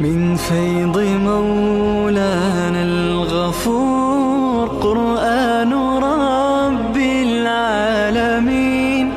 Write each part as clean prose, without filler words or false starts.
من فيض مولانا الغفور قرآن رب العالمين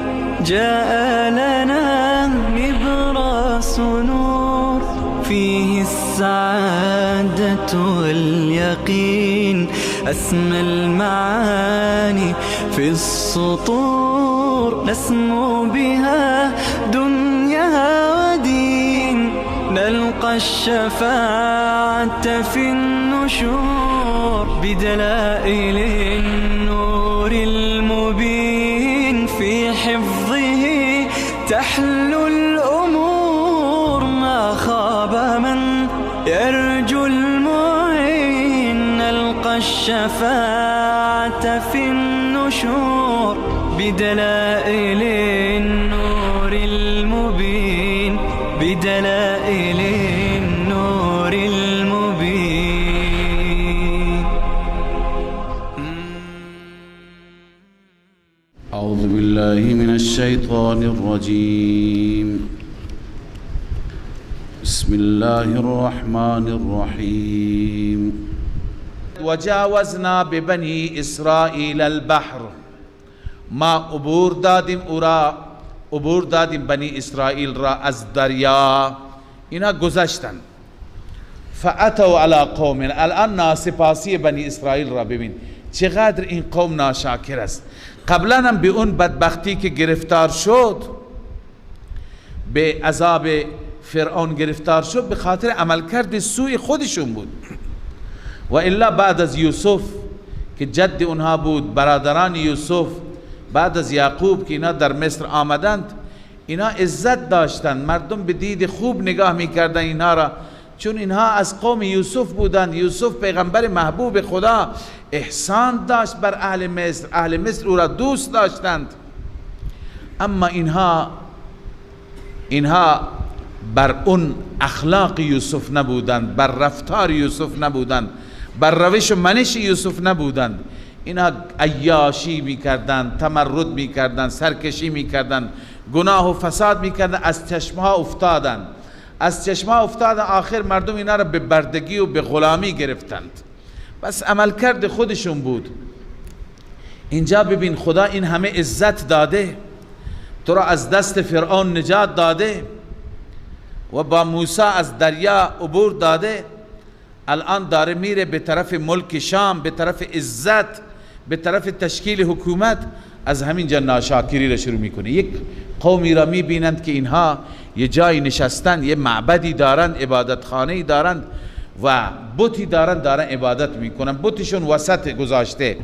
جاء لنا نبراس نور فيه السعادة واليقين أسمى المعاني في السطور نسمو بها دنيا ودين نلقى الشفاعة في النشور بدلائل النور المبين في حفظه تحلو الأمور ما خاب من يرجو المعين نلقى الشفاعة في النشور بدلائل النور المبين بدلائل النور المبين. أعوذ بالله من الشيطان الرجيم. بسم الله الرحمن الرحيم. وجاوزنا ببني إسرائيل البحر ما عبور دادیم بنی اسرائیل را از دریا اینا گذشتن. فاتوا علی قوم الان ناسپاسی بنی اسرائیل را ببین چقدر این قوم ناشاکر است. قبلا هم به اون بدبختی که گرفتار شد به عذاب فرعون گرفتار شد به خاطر عملکرد سوء خودشون بود و الا بعد از یوسف که جد اونها بود برادران یوسف بعد از یعقوب که اینا در مصر آمدند اینا عزت داشتند مردم به دید خوب نگاه میکردن اینها را چون اینها از قوم یوسف بودند. یوسف پیغمبر محبوب خدا احسان داشت بر اهل مصر اهل مصر او را دوست داشتند اما اینها بر اون اخلاق یوسف نبودند بر رفتار یوسف نبودند بر روش و منش یوسف نبودند. اینا عیاشی میکردند تمرد میکردند سرکشی میکردند گناه و فساد میکردند از چشمها افتادن آخر مردم اینا را به بردگی و به غلامی گرفتند بس عملکرد خودشون بود. اینجا ببین خدا این همه عزت داده تو را از دست فرعون نجات داده و با موسی از دریا عبور داده الان داره میره به طرف ملک شام به طرف عزت به طرف تشکیل حکومت از همین جا ناشاکری را شروع میکنه. یک قومی را میبینند که اینها یه جای نشستن یه معبدی دارند عبادت خانه‌ای دارند و بتی دارند عبادت میکنن بتشون وسط گذاشته.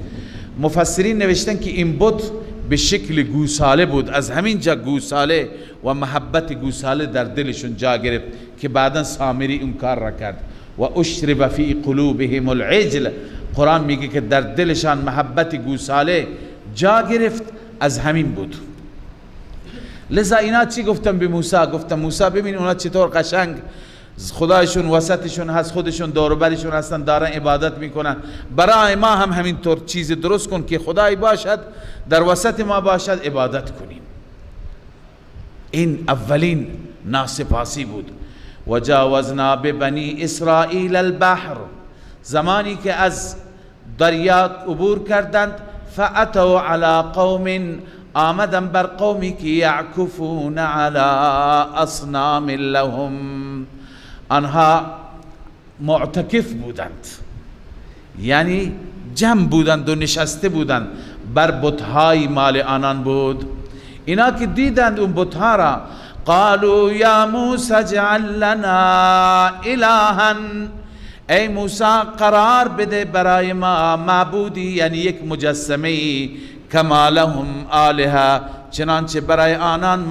مفسرین نوشتن که این بت به شکل گوساله بود از همین جا گوساله و محبت گوساله در دلشون جا گرفت که بعدا سامری اون کار را کرد و اشرب فی قلوبهم العجل. قرآن میگه که در دلشان محبت گوساله جا گرفت از همین بود. لذا اینا چی گفتن به موسی؟ گفتن موسی ببین اونا چطور قشنگ خدایشون وسطشون هست خودشون دور و برشون هستن دارن عبادت میکنن برای ما هم همینطور چیز درست کن که خدای باشد در وسط ما باشد عبادت کنیم. این اولین ناسپاسی بود. وجاوزنا ببنی اسرائیل البحر زمانی که از دریا عبور کردند فاتوا علی قوم آمدن بر قومی که یعکفون علی اصنام لهم آنها معتکف بودند یعنی جمع بودند و نشسته بودند بر بتهای مال آنان بود. اینا که دیدند اون بتها را قالوا یا موسی اجعل لنا الها ای موسی قرار بده برای ما معبودی یعنی یک مجسمه کما لهم آلهه چنانچه برای آنان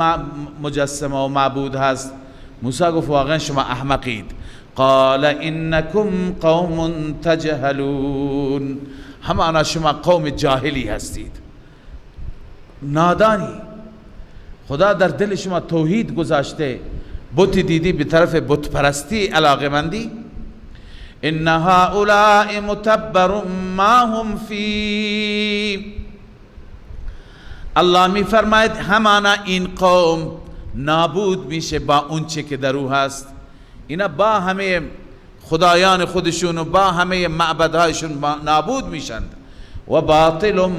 مجسمه و معبود هست. موسی گفت واقعا شما احمقید. قال انکم قوم تجهلون همانا شما قوم جاهلی هستید نادانی. خدا در دل شما توحید گذاشته بت دیدی به طرف بت پرستی علاقمندی. ان هؤلاء متبر ما هم فی الله می فرماید همانا این قوم نابود میشه با اون چه که در او هست. اینا با همه خدایان خودشون و با همه معبدهایشون نابود میشند. و باطل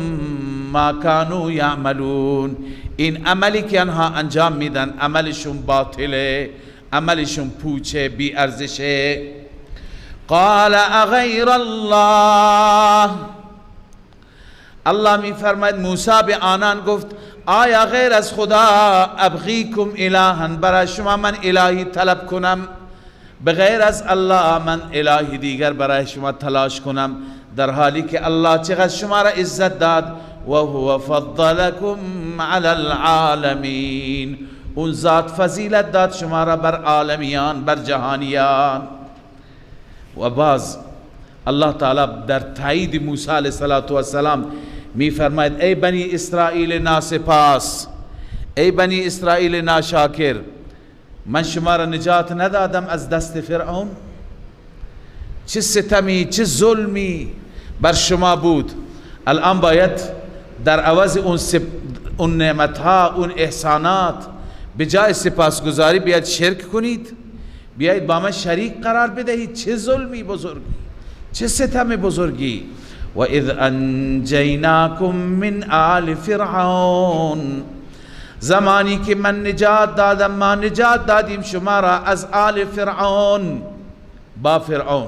ما كانوا یعملون، این عملی که آنها انجام میدن عملشون باطله، عملشون پوچه، بی ارزشه. قال اغیر الله، الله می فرماید موسی به آنان گفت آیا غیر از خدا ابغیکم الها، برای شما من الهی طلب کنم؟ به غیر از الله من الهی دیگر برای شما تلاش کنم، در حالی که الله چقدر شما را عزت داد. و هو فضلکم علی العالمین، اون ذات فضیلت داد شما را بر عالمیان، بر جهانیان. و باز الله تعالی در تایید موسی علیه السلام می فرماید ای بنی اسرائیل ناسپاس، ای بنی اسرائیل ناشاکر، من شما را نجات ندادم از دست فرعون؟ چه ستمی، چه ظلمی بر شما بود. الان باید در عوض اون نعمتها، اون احسانات، به جای سپاسگزاری بیاید شرک کنید، بیایید با من شریک قرار بدهید. چه ظلمی بزرگی، چه ستم بزرگی. و اذ انجیناکم من آل فرعون، زمانی که من نجات دادم، ما نجات دادیم شما را از آل فرعون، با فرعون،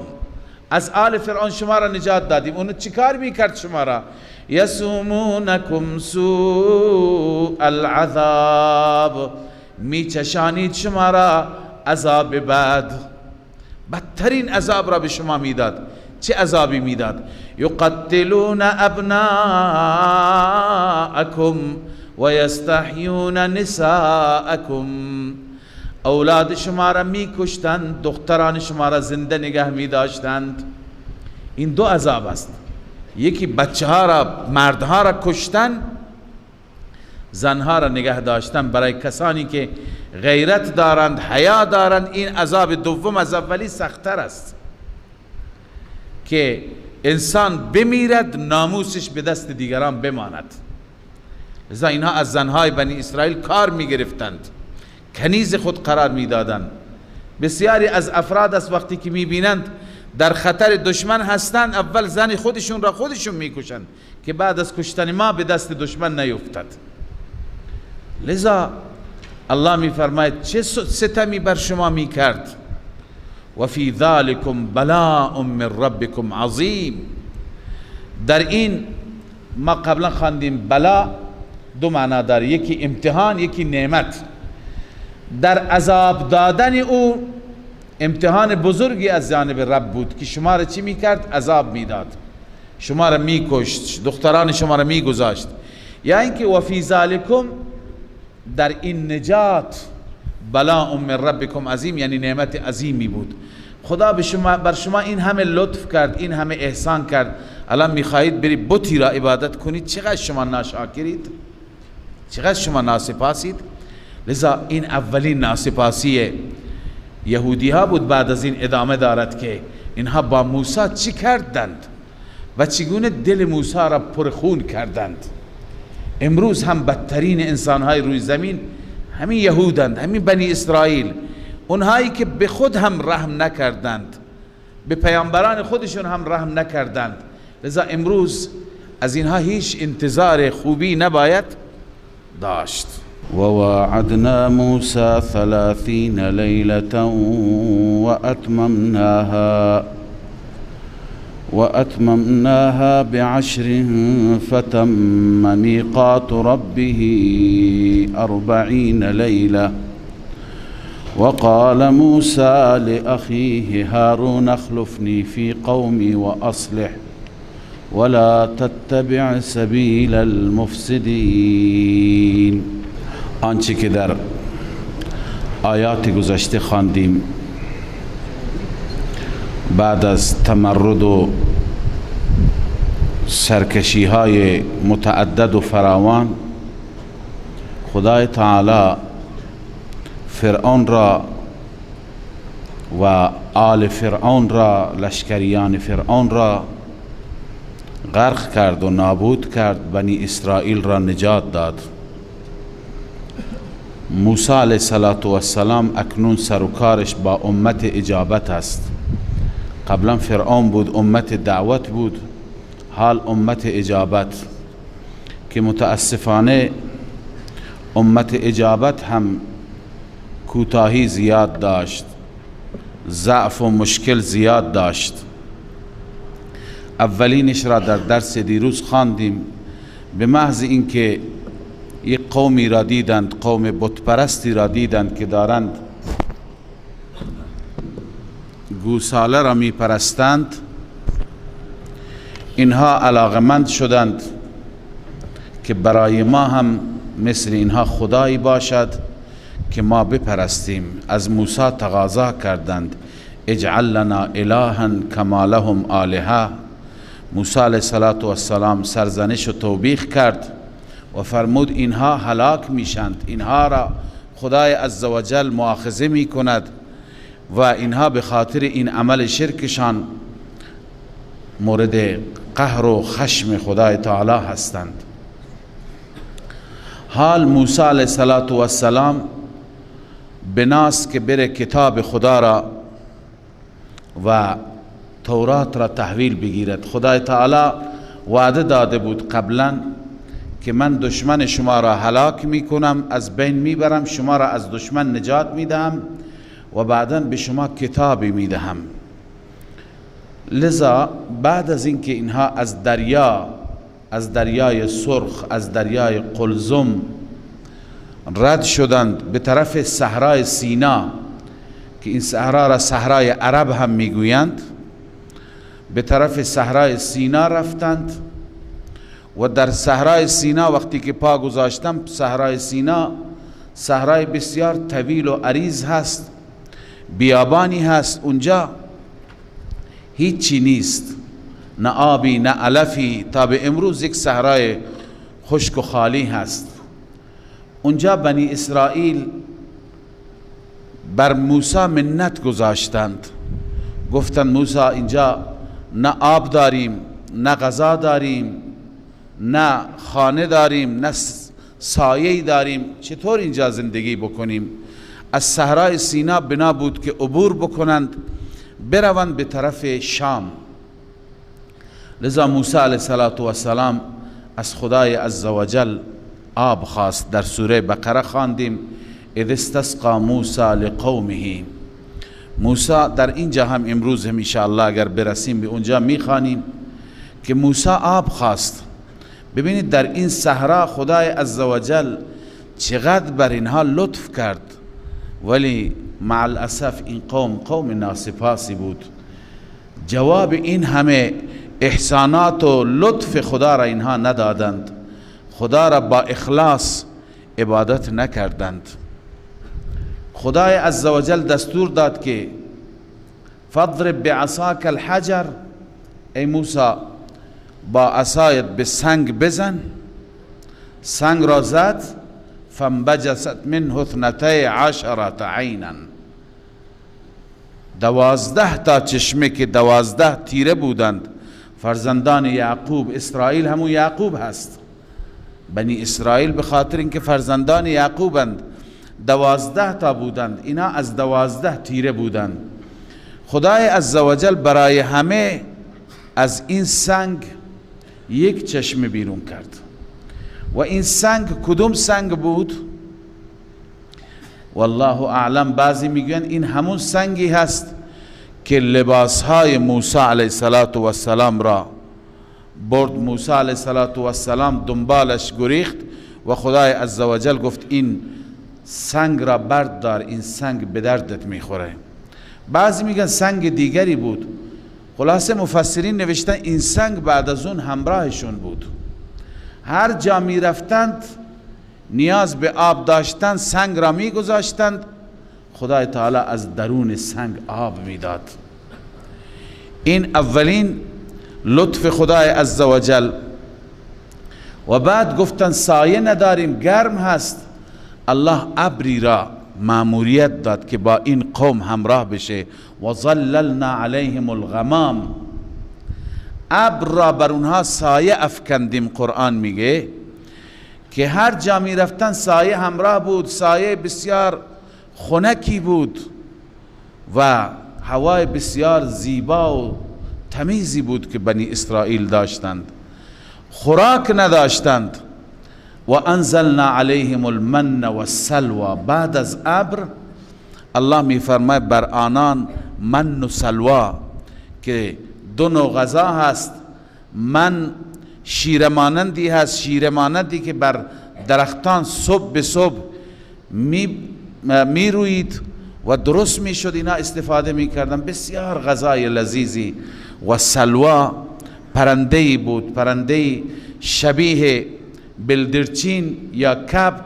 از آل فرعون شما را نجات دادیم. اونو چیکار میکرد شما را؟ یسومونکم سوء العذاب، میچشانید شما را عذاب بد، بدترین عذاب را به شما میداد. چه عذابی میداد؟ یقتلون ابناءکم و یستحیون نساءکم، اولاد شما را میکشتند، دختران شما را زنده نگه میداشتند. این دو عذاب است، یکی بچه ها را، مردها را کشتن، زنها را نگه داشتن. برای کسانی که غیرت دارند، حیا دارند، این عذاب دوم از اولی سخت‌تر است، که انسان بمیرد ناموسش به دست دیگران بماند. لذا اینها از زنهای بنی اسرائیل کار می گرفتند، کنیز خود قرار می دادند. بسیاری از افراد از وقتی که می بینند در خطر دشمن هستند، اول زن خودشون را خودشون می کشند که بعد از کشتن ما به دست دشمن نیفتد. لذا الله می فرماید چه ستمی بر شما می کرد. و فی ذالکم بلاء من ربکم عظیم، در این ما قبلا خواندیم بلا دو معنا داره، یکی امتحان، یکی نعمت. در عذاب دادن او امتحان بزرگی از جانب رب بود که شما را چی میکرد؟ عذاب میداد، شما را میکشت، دختران شما را میگذاشت. یا اینکه و فی ذالکم، در این نجات، بلاء من ربکم عظیم، یعنی نعمت عظیمی بود. خدا بر شما این همه لطف کرد، این همه احسان کرد، الان میخواهید بری بتی را عبادت کنید؟ چقدر شما ناشاکرید، چقدر شما ناسپاسید. لذا این اولین ناسپاسی یهودی ها بود. بعد از این ادامه دارد که اینها با موسی چی کردند و چگونه دل موسی را پرخون کردند. امروز هم بدترین انسانهای روی زمین همین یهودند، همین بنی اسرائیل، اونهایی که به خود هم رحم نکردند، به پیامبران خودشون هم رحم نکردند. لذا امروز از اینها هیچ انتظار خوبی نباید داشت. وواعدنا موسى 30 ليلة وأتممناها ب10 فتم ميقات ربه 40 ليلة. وقال موسى لأخيه هارون اخلفني في قومي وأصلح ولا تتبع سبيل المفسدين. آنچه که در آیات گذشته خواندیم، بعد از تمرد و سرکشی های متعدد و فراوان، خدای تعالی فرعون را و آل فرعون را، لشکریان فرعون را غرق کرد و نابود کرد، بنی اسرائیل را نجات داد. موسی علیه السلام اکنون سر و کارش با امت اجابت است. قبلا فرعون بود، امت دعوت بود، حال امت اجابت، که متاسفانه امت اجابت هم کوتاهی زیاد داشت، ضعف و مشکل زیاد داشت. اولینش را در درس دیروز خواندیم. به محض اینکه یک قومی را دیدند، قوم بتپرستی را دیدند که دارند گوساله را می پرستند، اینها علاقمند شدند که برای ما هم مثل اینها خدایی باشد که ما بپرستیم. از موسی تقاضا کردند اجعل لنا الها کما لهم آلهه. موسی علیه السلام سرزنش و توبیخ کرد و فرمود اینها هلاک میشند، اینها را خدای عزوجل مؤاخذه می کند و اینها به خاطر این عمل شرکشان مورد قهر و خشم خدای تعالی هستند. حال موسی علیه السلام بناست که بره کتاب خدا را و تورات را تحویل بگیرد. خدای تعالی وعده داده بود قبلا که من دشمن شما را هلاک می کنم، از بین می برم، شما را از دشمن نجات می دهم و بعدا به شما کتابی می دهم. لذا بعد از اینکه اینها از دریای سرخ، از دریای قلزم رد شدند به طرف صحرای سینا، که این صحرا را صحرای عرب هم میگویند، به طرف صحرای سینا رفتند و در صحرای سینا وقتی که پا گذاشتم، صحرای سینا صحرای بسیار طویل و عریض هست، بیابانی هست، اونجا هیچی نیست، نه آبی نه علفی، تا به امروز یک صحرای خشک و خالی هست. اونجا بنی اسرائیل بر موسی منت گذاشتند، گفتند موسی اینجا نه آب داریم، نه غذا داریم، نه خانه داریم، نه سایه داریم، چطور اینجا زندگی بکنیم؟ از صحرای سینا بنا بود که عبور بکنند، بروند به طرف شام. لذا موسی علیه السلام از خدای عزوجل آب خواست. در سوره بقره خواندیم اذ استسقى موسی لقومه. موسی در اینجا هم امروز هم ان شاء الله اگر برسیم به اونجا میخوانیم که موسی آب خواست. ببینید در این صحرا خدای عزوجل چقدر بر اینها لطف کرد، ولی مع الاسف این قوم ناسپاسی بود. جواب این همه احسانات و لطف خدا را اینها ندادند، خدا را با اخلاص عبادت نکردند. خدای عزوجل دستور داد که فاضرب بعصاک الحجر، ای موسی با عصایت به سنگ بزن. سنگ را زد، فانبجست منه 12 عینا، 12 تا چشمه که 12 تیره بودند. فرزندان یعقوب، اسرائیل همون یعقوب هست، بنی اسرائیل به خاطر اینکه فرزندان یعقوبند 12 تا بودند، اینا از 12 تیره بودند. خدای عزوجل برای همه از این سنگ یک چشمه بیرون کرد. و این سنگ کدوم سنگ بود؟ والله اعلم. بعضی میگن این همون سنگی هست که لباسهای موسی علیه السلام را برد. موسی علیه السلام دنبالش گریخت و خدای عزوجل گفت این سنگ را بردار، این سنگ به دردت میخوره. بعضی میگن سنگ دیگری بود. خلاصه مفسرین نوشتن این سنگ بعد از اون همراهشون بود. هر جا می رفتند نیاز به آب داشتند، سنگ را می گذاشتند، خدای تعالی از درون سنگ آب می داد. این اولین لطف خدای عزوجل. و بعد گفتن سایه نداریم، گرم هست. الله ابری را مأموریت داد که با این قوم همراه بشه. و ظللنا علیهم الغمام، ابر را بر اونها سایه افکندیم. قرآن میگه که هر جا می رفتن سایه همراه بود، سایه بسیار خنکی بود و هوای بسیار زیبا و تمیزی بود که بنی اسرائیل داشتند. خوراک نداشتند. و انزلنا علیهم المن و السلوى، بعد از ابر الله می فرماید بر آنان من و سلوا که دو نوع غذا هست. من شیر مانندی هست، شیر مانندی که بر درختان صبح به صبح می روید و درست می شد، اینا استفاده می کردن، بسیار غذای لذیذی. و سلوا پرنده‌ای بود، پرنده‌ای شبیه بلدرچین یا کبک،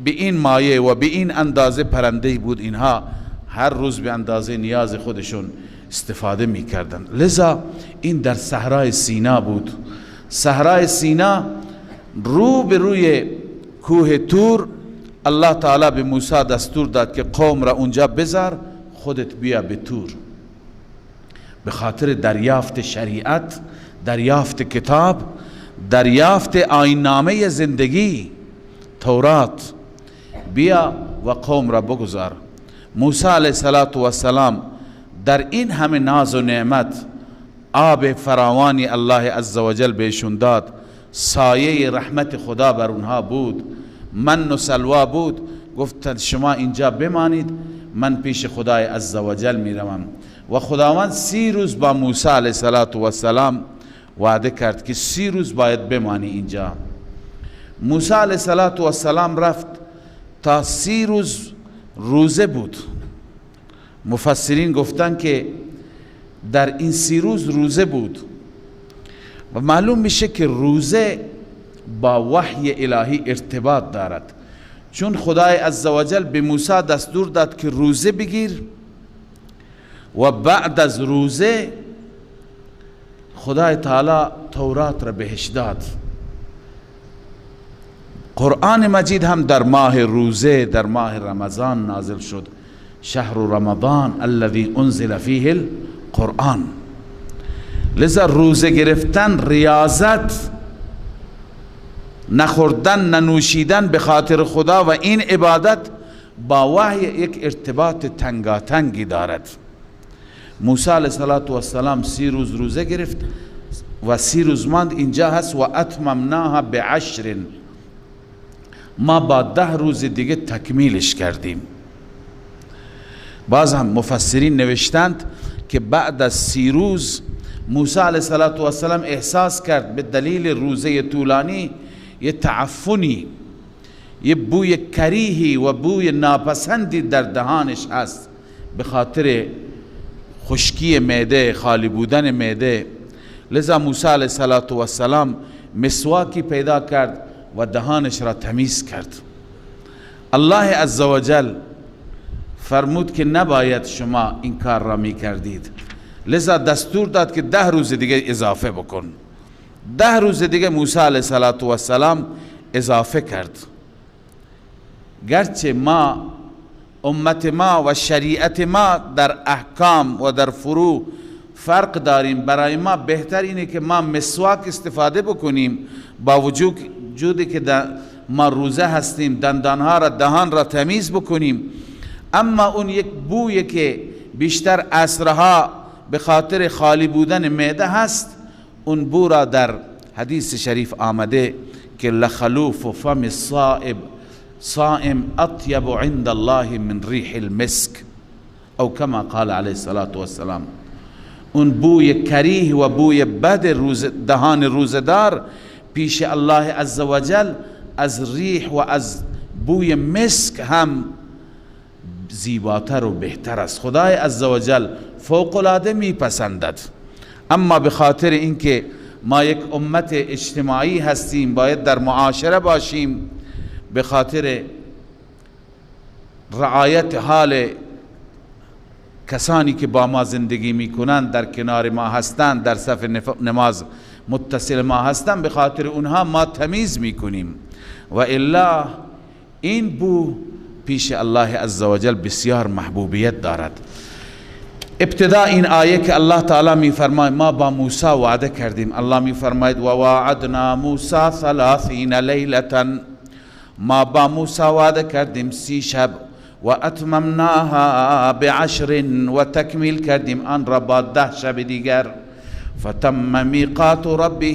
به این مایه و به این اندازه پرنده‌ای بود. اینها هر روز به اندازه نیاز خودشون استفاده می کردن. لذا این در صحرای سینا بود. صحرای سینا رو به روی کوه تور الله تعالی به موسی دستور داد که قوم را اونجا بذار، خودت بیا به تور، به خاطر دریافت شریعت، دریافت کتاب، دریافت آیین‌نامه زندگی تورات. بیا و قوم را بگذار. موسی علیه السلام در این همه ناز و نعمت، آب فراوانی الله عزوجل بهشون داد، سایه رحمت خدا بر اونها بود، من و سلوا بود. گفتند شما اینجا بمانید، من پیش خدای عزوجل میروم. و خداوند 30 روز با موسی علیه السلام وعده کرد که 30 روز باید بمانی اینجا. موسی علیه السلام رفت تا 30 روز روزه بود. مفسرین گفتن که در این 30 روز روزه بود و معلوم میشه که روزه با وحی الهی ارتباط دارد، چون خدای عزوجل به موسی دستور داد که روزه بگیر و بعد از روزه خدای تعالی تورات را بهش داد. قرآن مجید هم در ماه روزه، در ماه رمضان نازل شد. شهر رمضان الذي انزل فیه القرآن. لذا روزه گرفتن، ریاضت، نخوردن ننوشیدن به خاطر خدا و این عبادت با وحی یک ارتباط تنگاتنگی دارد. موسی علیه السلام 30 روز روزه گرفت و 30 روز ماند. اینجا هست و اتممناها ب10، ما با 10 روز دیگه تکمیلش کردیم. باز هم مفسرین نوشتند که بعد از 30 روز موسی علیه السلام احساس کرد به دلیل روزه طولانی یه تعفنی، یه بوی کریهی و بوی ناپسندی در دهانش هست به خاطر خشکی معده، خالی بودن معده. لذا موسی علیه السلام مسواکی پیدا کرد و دهانش را تمیز کرد. الله عزوجل فرمود که نباید شما این کار را می کردید، لذا دستور داد که 10 روز دیگه اضافه بکن. 10 روز دیگه موسی علیه السلام اضافه کرد. گرچه ما امت ما و شریعت ما در احکام و در فروع فرق داریم، برای ما بهتر اینه که ما مسواک استفاده بکنیم، با وجودی که ما روزه هستیم، دندانها را، دهان را تمیز بکنیم. اما اون یک بویی که بیشتر عصرها به خاطر خالی بودن معده هست، اون بو را در حدیث شریف آمده که لخلوف فم صائم اطیب عند الله من ریح المسک، او کما قال علیه السلام. اون بوی کریه و بوی بد دهان روزدار پیش الله عزوجل از ریح و از بوی مسک هم زیباتر و بهتر است. خدای عزوجل فوق العاده میپسندد. اما به خاطر اینکه ما یک امت اجتماعی هستیم، باید در معاشره باشیم، به خاطر رعایت حال کسانی که با ما زندگی میکنند، در کنار ما هستند، در صف نماز متصل ما هستند، به خاطر اونها ما تمیز میکنیم. و الا این بو پیش الله عزوجل بسیار محبوبیت دارد. ابتدا این آیه که الله تعالی می فرماید ما با موسی وعده کردیم، الله می فرماید و واعدنا موسی 30 لیلة، ما با موسی وعده کردیم 30 شب، و اتممناها ب10 و تکمیل کردیم آن را با 10 شب دیگر، فتم میقات ربه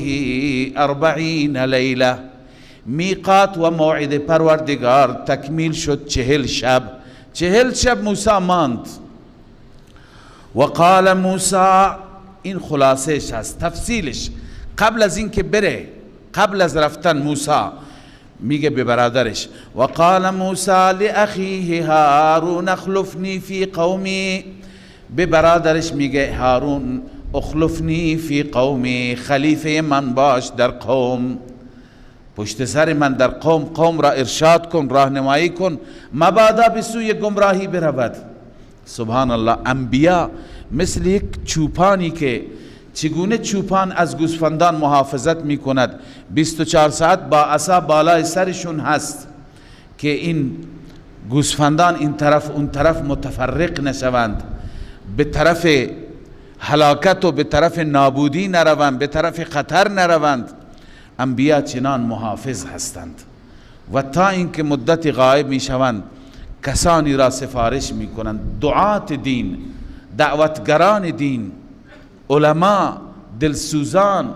40 لیله، میقات و موعد پروردگار تکمیل شد 40 شب. 40 شب موسی ماند. و قال موسی، این خلاصش هست، تفصیلش قبل از این که بره، قبل از رفتن موسی میگه به برادرش و قال موسی لاخیه هارون اخلفنی فی قومی، به برادرش میگه هارون اخلفنی فی قومی، خلیفه من باش در قوم، پشت سر من در قوم را ارشاد کن، راهنمایی کن، مبادا به سوی گمراهی برود. سبحان الله، انبیا مثل یک چوپانی که چگونه چوپان از گوسفندان محافظت می کند، 24 ساعت با عصا بالای سرشون هست که این گوسفندان این طرف اون طرف متفرق نشوند، به طرف هلاکت و به طرف نابودی نروند، به طرف خطر نروند. انبیا چنان محافظ هستند و تا اینکه مدت غایب می شوند کسانی را سفارش می کنند، دعات دین، دعوتگران دین، علما، دلسوزان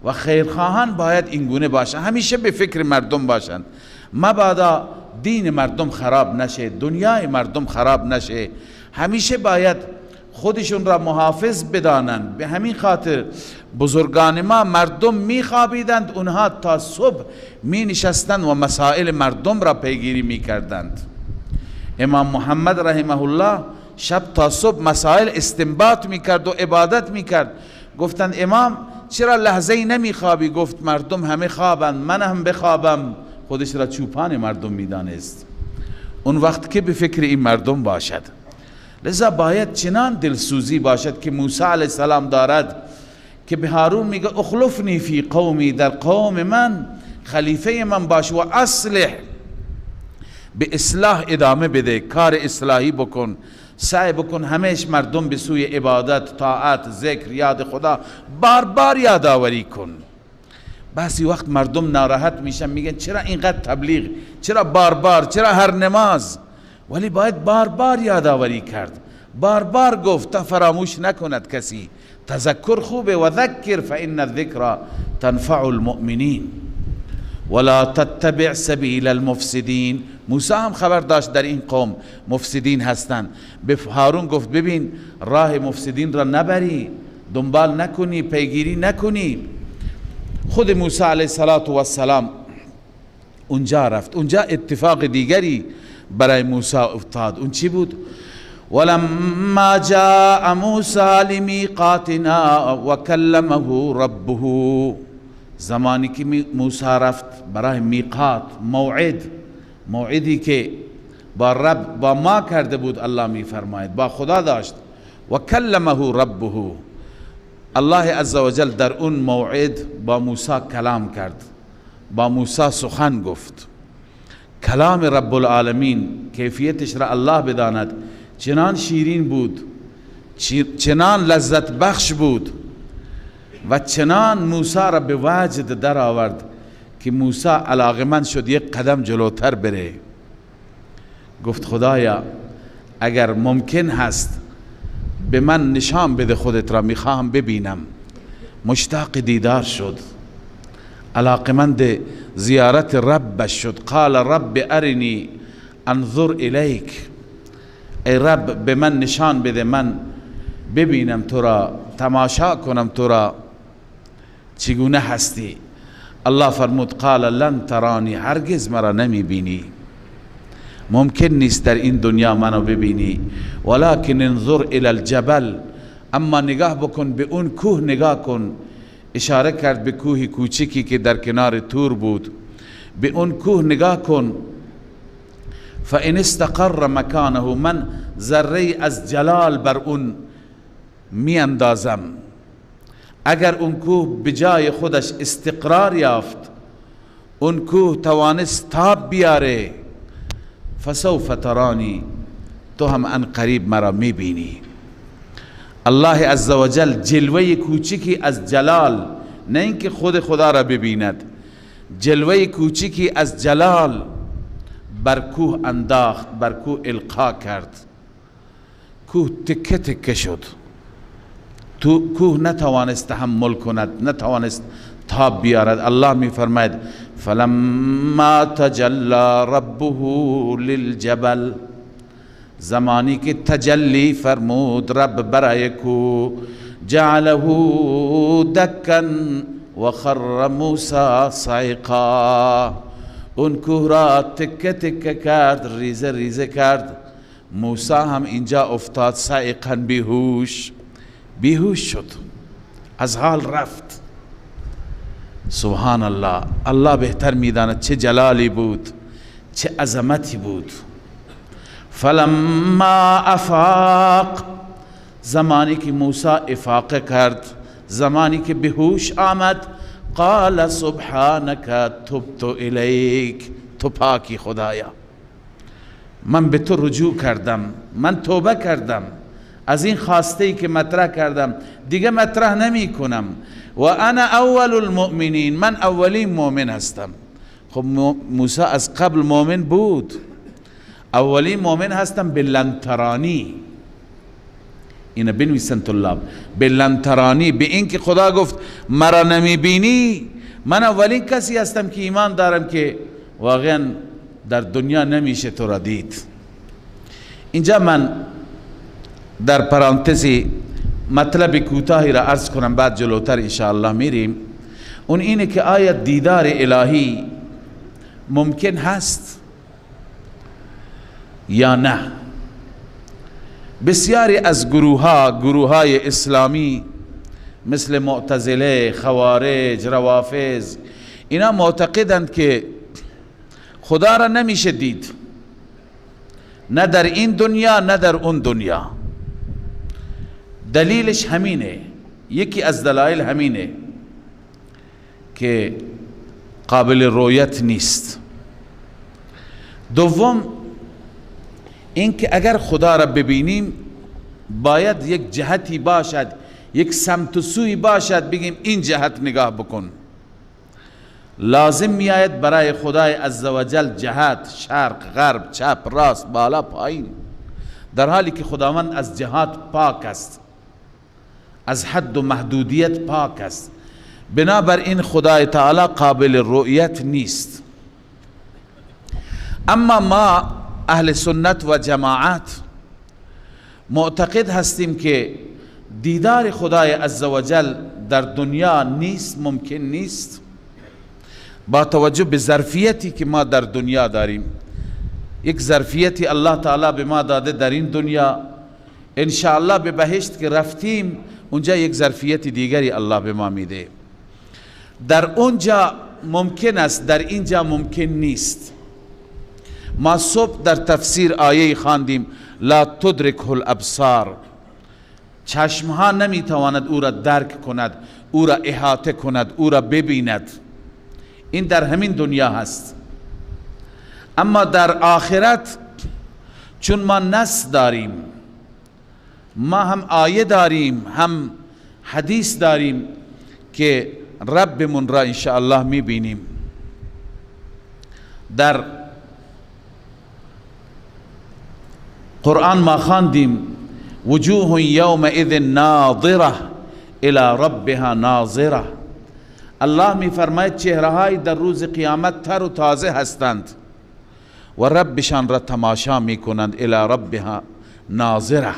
و خیرخواهان باید اینگونه باشند، همیشه به فکر مردم باشند، مبادا دین مردم خراب نشه، دنیای مردم خراب نشه، همیشه باید خودشون را محافظ بدانند. به همین خاطر بزرگان ما مردم می خوابیدند، اونها تا صبح می نشستند و مسائل مردم را پیگیری می کردند. امام محمد رحمه الله شب تا صبح مسائل استنباط می کرد و عبادت می کرد. گفتند امام چرا لحظه‌ای نمی خوابی؟ گفت مردم همه خوابند، من هم بخوابم. خودش را چوپان مردم می دانست، اون وقت که به فکر این مردم باشد. لذا باید چنان دلسوزی باشد که موسی علیه السلام دارد که به هارون میگه اخلفنی فی قومی، در قوم من خلیفه من باش و اصلح، به اصلاح ادامه بده، کار اصلاحی بکن، سعی بکن همیشه مردم به سوی عبادت، طاعت، ذکر، یاد خدا بار بار یادآوری کن. بعضی وقت مردم ناراحت میشن، میگن چرا اینقدر تبلیغ، چرا بار بار، چرا هر نماز؟ ولی باید بار بار یادآوری کرد، بار بار گفت تا فراموش نکند کسی. تذکر خوبه، و ذکر فإن الذکر تنفع المؤمنین ولا تتبع سبیل المفسدین. موسی هم خبر داشت در این قوم مفسدین هستند، به هارون گفت ببین راه مفسدین را نبری، دنبال نکنی، پیگیری نکنی. خود موسی علیه السلام اونجا رفت، اونجا اتفاق دیگری برای موسی افتاد. اون چی بود؟ ولما جاء موسی لمیقاتنا و کلمه ربه، زمانی که موسی رفت برای میقات، موعدی که با رب، با ما کرده بود، الله می فرماید با خدا داشت. و کلمه ربه، الله عزوجل در اون موعد با موسی کلام کرد، با موسی سخن گفت. کلام رب العالمین کیفیتش را الله بداند، چنان شیرین بود، چنان لذت بخش بود و چنان موسی را به وجد در آورد که موسی علاقمند شد یک قدم جلوتر بره. گفت خدایا اگر ممکن هست به من نشان بده خودت را، میخواهم ببینم. مشتاق دیدار شد، علاقمند زیارت ربش شد. قال رب ارنی انظر الیک، ای رب به من نشان بده، من ببینم تو را، تماشا کنم تو را چگونه هستی. الله فرمود قال لن ترانی، هرگز مرا نمی بینی، ممکن نیست در این دنیا منو ببینی. ولكن انظر الى الجبل، اما نگاه بکن به اون کوه، نگاه کن. اشاره کرد به کوه کوچکی که در کنار تور بود. به اون کوه نگاه کن. فان استقر مکانه، من ذره از جلال بر اون می اندازم. اگر اون کوه به جای خودش استقرار یافت، اون کوه توانست تاب بیاره، فسوف ترانی، تو هم ان قریب مرا می بینی. الله عزوجل جلوه کوچکی از جلال، نه اینکه خود خدا را ببیند، جلوه کوچکی از جلال بر کوه انداخت، بر کوه القا کرد. کوه تکه تکه شد، کوه نتوانست تحمل کند، نتوانست تاب بیارد. الله می فرماید فلما تجلی ربه للجبل، زمانی که تجلی فرمود رب برای کوه، جعله دکا و خر موسی صعقا، اون کوه را تکه تکه کرد، ریزه ریزه کرد. موسی هم اینجا افتاد صعقا، بیهوش شد، از حال رفت. سبحان الله، الله بهتر میداند چه جلالی بود، چه عظمتی بود. فلما افاق، زمانی که موسی افاقه کرد، زمانی که بهوش آمد، قال سبحانك تبت الیک، تو پاکی خدایا، من به تو رجوع کردم، من توبه کردم از این خواسته ای که مطرح کردم، دیگه مطرح نمی کنم. و انا اول المؤمنین، من اولین مؤمن هستم. خب موسی از قبل مؤمن بود، اولین مؤمن هستم به لنترانی. اینه بنویسن طلاب، به لنترانی، به این که خدا گفت مرا نمی بینی، من اولین کسی هستم که ایمان دارم که واقعا در دنیا نمیشه تو را دید. اینجا من در پرانتزی مطلب کوتاهی را عرض کنم، بعد جلوتر انشاءالله میریم. اون اینه که آیا دیدار الهی ممکن هست یا نه؟ بسیاری از گروه‌های اسلامی مثل معتزله، خوارج، روافض، اینا معتقدند که خدا را نمیشه دید، نه در این دنیا نه در اون دنیا. دلیلش همینه، یکی از دلایل همینه که قابل رؤیت نیست. دوم اینکه اگر خدا را ببینیم باید یک جهتی باشد، یک سمت و سوی باشد، بگیم این جهت نگاه بکن. لازم میآید برای خدای عزوجل جهت، شرق، غرب، چپ، راست، بالا، پایین، در حالی که خداوند از جهات پاک است، از حد و محدودیت پاک است. بنابراین خدای تعالی قابل رؤیت نیست. اما ما اهل سنت و جماعت معتقد هستیم که دیدار خدای عزوجل در دنیا نیست، ممکن نیست، با توجه به ظرفیتی که ما در دنیا داریم. یک ظرفیتی الله تعالی به ما داده در این دنیا، انشاءالله به بهشت که رفتیم اونجا یک ظرفیت دیگری الله به ما میده. در اونجا ممکن است، در اینجا ممکن نیست. ما صبح در تفسیر آیه خواندیم لا تدرکه الابصار، چشمها نمیتواند او را درک کند، او را احاطه کند، او را ببیند. این در همین دنیا هست. اما در آخرت چون ما نص داریم، ما هم آیه داریم هم حدیث داریم که ربمون را انشاءالله میبینیم. در قرآن ما خواندیم وجوه یومئذ ناظره الی ربها ناظره. الله می فرماید چهره‌های در روز قیامت تر و تازه هستند و ربشان را تماشا می کنند. الی ربها ناظره،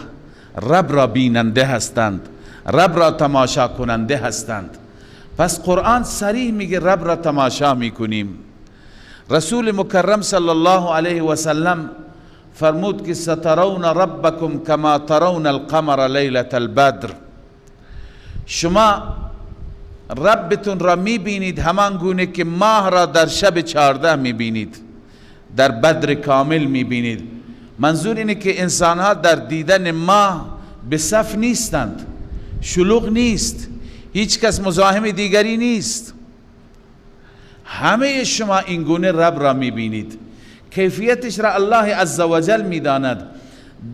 رب را بیننده هستند، رب را تماشا کننده هستند. پس قرآن صریح میگه رب را تماشا میکنیم. رسول مکرم صلی الله علیه و سلم فرمود که سترون ربکم کما ترون القمر لیلة البدر، شما ربتون را میبینید همان گونه که ماه را در شب 14 میبینید، در بدر کامل میبینید. منظور اینه که انسانها در دیدن ماه به صف نیستند، شلوغ نیست، هیچ کس مزاحم دیگری نیست، همه شما این گونه رب را میبینید. کیفیتش را الله عزوجل میداند.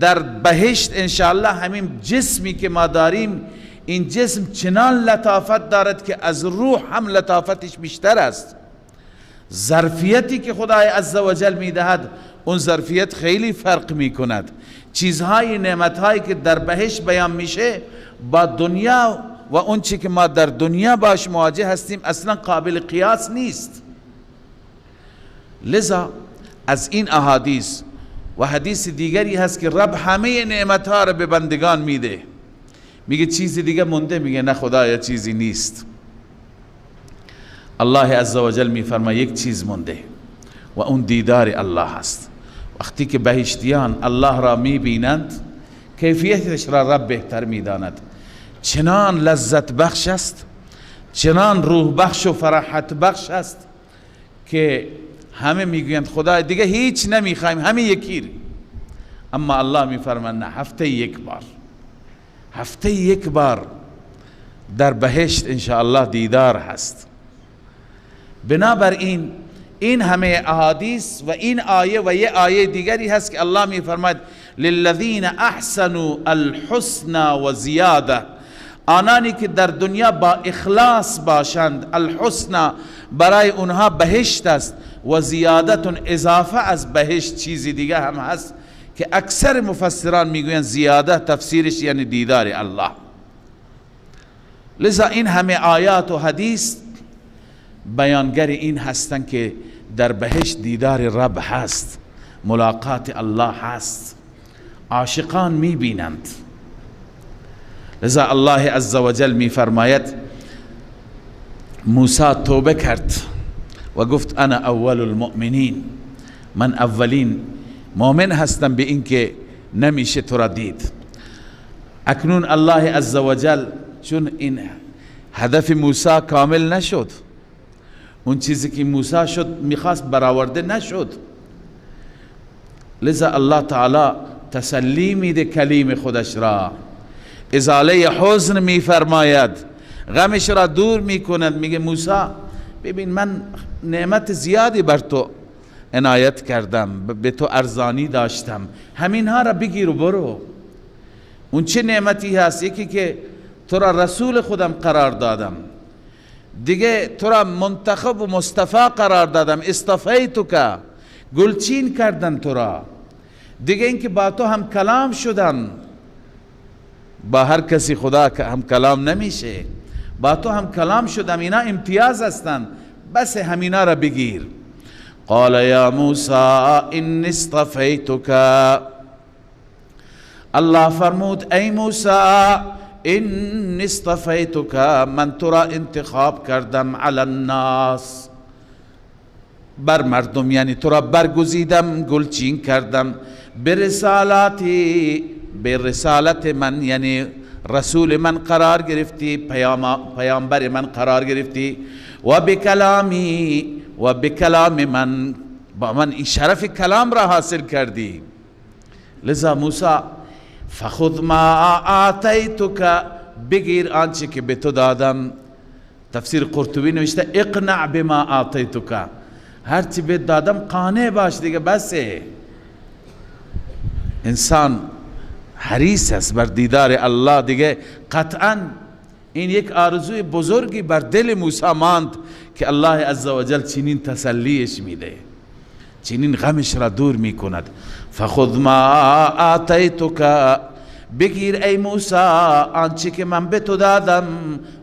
در بهشت انشاءالله همین جسمی که ما داریم، این جسم چنان لطافت دارد که از روح هم لطافتش بیشتر است. ظرفیتی که خدای عزوجل میدهد اون ظرفیت خیلی فرق میکند. چیزهای نعمتهایی که در بهشت بیان میشه با دنیا و اون چی که ما در دنیا باش مواجه هستیم اصلا قابل قیاس نیست. لذا از این احادیث و حدیث دیگری هست که رب همه نعمتها را به بندگان میده، میگه چیزی دیگه مونده؟ میگه نه خدایا چیزی نیست. الله عزوجل میفرماید یک چیز مونده و اون دیدار الله هست. وقتی که بهشتیان الله را میبینند کیفیتش را رب بهتر میداند. چنان لذت بخش است، چنان روح بخش و فرحت بخش است که همه میگویند خدا دیگه هیچ نمیخوایم، همه یکی. اما الله میفرماید نه، هفته یک بار در بهشت انشاءالله دیدار هست. بنابراین این همه احادیث و این آیه و یه آیه دیگری هست که الله میفرماید للذین احسنوا الحسنى و زیاده، آنانی که در دنیا با اخلاص باشند، الحسنى برای اونها بهشت است و زیادتون اضافه از بهشت چیزی دیگه هم هست که اکثر مفسران میگویند زیاده تفسیرش یعنی دیدار الله. لذا این همه آیات و حدیث بیانگر این هستند که در بهشت دیدار رب هست، ملاقات الله هست، عاشقان میبینند. لذا الله عزوجل میفرماید موسی توبه کرد و گفت انا اول المؤمنین، من اولین مؤمن هستم به این که نمیشه تو را دید. اکنون الله عزوجل چون این هدف موسی کامل نشد، اون چیزی که موسی شد میخواست برآورده نشد، لذا الله تعالی تسلی میده کلیم خودش را، ازاله حزن میفرماید، غمش را دور میکند. میگه موسی ببین من نعمت زیادی بر تو عنایت کردم، به تو ارزانی داشتم، همینها را بگیر و برو. اون چه نعمتی هست؟ یکی که تو را رسول خودم قرار دادم، دیگه تو را منتخب و مصطفی قرار دادم، اصطفیتو که گلچین کردن تو را، دیگه اینکه با تو هم کلام شدن. با هر کسی خدا هم کلام نمیشه، با تو هم کلام شدم، اینا امتیاز هستن، بس همینا را بگیر. قال یا موسی انی اصطفیتک، الله فرمود ای موسی انی اصطفیتک، من تو را انتخاب کردم علی الناس، بر مردم، یعنی تو را برگزیدم، گلچین کردم، به رسالت من، یعنی رسول من قرار گرفتی، پیامبر من قرار گرفتی، و بکلامی، و بکلام من، با من این شرف کلام را حاصل کردی. لذا موسی فخذ ما آتیتک، بگیر آنچه که به تو دادم. تفسیر قرطبی نوشته اقنع بما آتیتک، هرچی به دادم قانع باش دیگه بسه. انسان حریص است بر دیدار الله دیگه، قطعا این یک آرزوی بزرگی بر دل موسی ماند که الله عزوجل چنین تسلیش میده، چنین غمش را دور میکند. فخذ ما آتیتک، بگیر ای موسی آنچه که من به تو دادم،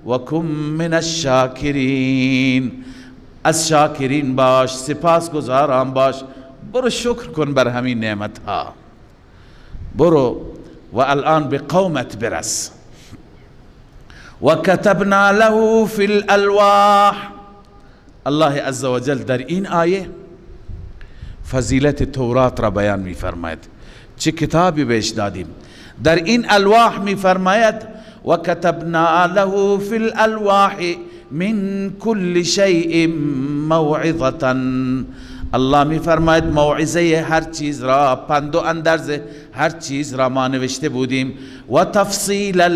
و کن من الشاکرین، از شاکرین باش، سپاسگزاران باش، برو شکر کن بر همین نعمت ها، برو و الان به قومت برس. و کتبنا له فی الالواح، الله عزوجل در این آیه فضیلت تورات را بیان می فرماید، چه کتابی بهش دادیم. در این الواح می فرماید و کتبنا له فی الالواح من کل شیء موعظة، الله می فرماید موعظه هر چیز را، پند و اندرز هر چیز را ما نوشته بودیم، و تفصیلا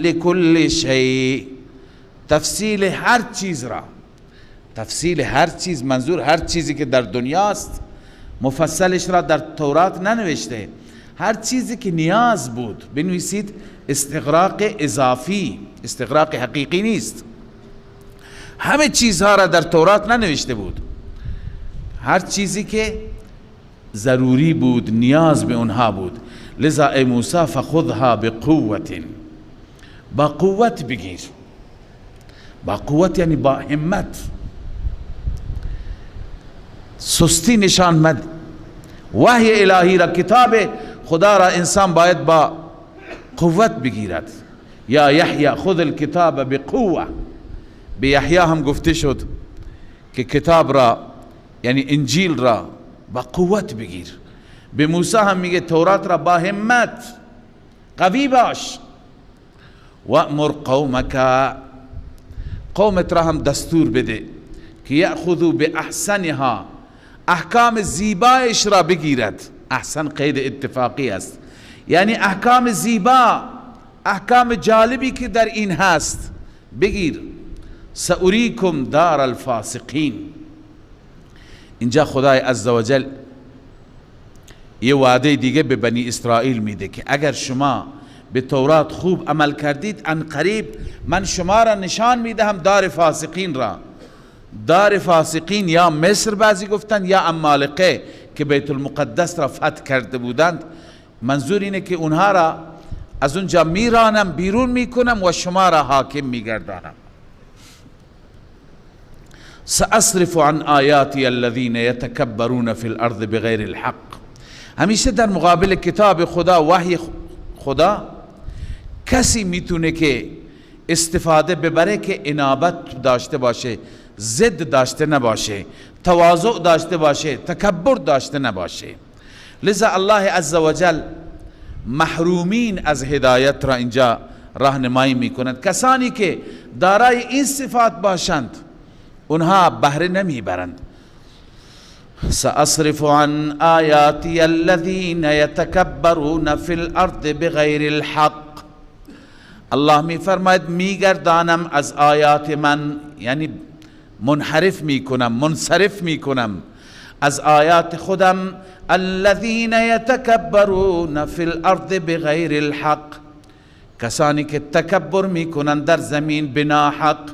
لکل شیء، تفصیل هر چیز را، تفصیل هر چیز منظور هر چیزی که در دنیاست، مفصلش را در تورات ننوشته، هر چیزی که نیاز بود. بنویسید استغراق اضافی، استغراق حقیقی نیست. همه چیزها را در تورات ننوشته بود، هر چیزی که ضروری بود، نیاز به اونها بود. لذا ای موسی فخذها بقوت، با قوت بگیر. با قوت یعنی با همت، سستی نشان مد. وحی الهی را، کتاب خدا را انسان باید با قوت بگیرد. یا یحیی خذ الکتاب بقوه. به یحیی هم گفته شد که کتاب را یعنی انجیل را با قوت بگیر. به موسی هم میگه تورات را با همت قوی باش. وامر قومک، قومت را هم دستور بده که یأخذوا باحسنها، احکام زیبایش را بگیرد. احسن قید اتفاقی است، یعنی احکام زیبا، احکام جالبی که در این هست بگیر. سأریکم دار الفاسقین. اینجا خدای عزوجل یه وعده دیگه به بنی اسرائیل میده که اگر شما به تورات خوب عمل کردید، ان قریب من شما را نشان میدهم دار فاسقین را. دار فاسقین یا مصر بعضی گفتن، یا عمالقه که بیت المقدس را فتح کرده بودند. منظور اینه که اونها را از اونجا میرانم، بیرون میکنم و شما را حاکم میگردانم. سأصرف عن آیاتی الذین یتکبرون فی الارض بغیر الحق. همیشه در مقابل کتاب خدا، وحی خدا، کسی میتونه که استفاده ببره که انابت داشته باشه، ضد داشته نباشه، تواضع داشته باشه، تکبر داشته نباشه. لذا الله عزوجل محرومین از هدایت را اینجا راهنمایی میکنند. کسانی که دارای این صفات باشند اونها بهره نمیبرند. سأصرف عن آیاتی الذین یتکبرون فی الارض بغیر الحق. الله میفرماید میگردانم از آیات من، یعنی منحرف میکنم، منصرف میکنم از آیات خودم. الذین یتکبرون فی الارض بغیر الحق، کسانی که تکبر میکنن در زمین بنا حق.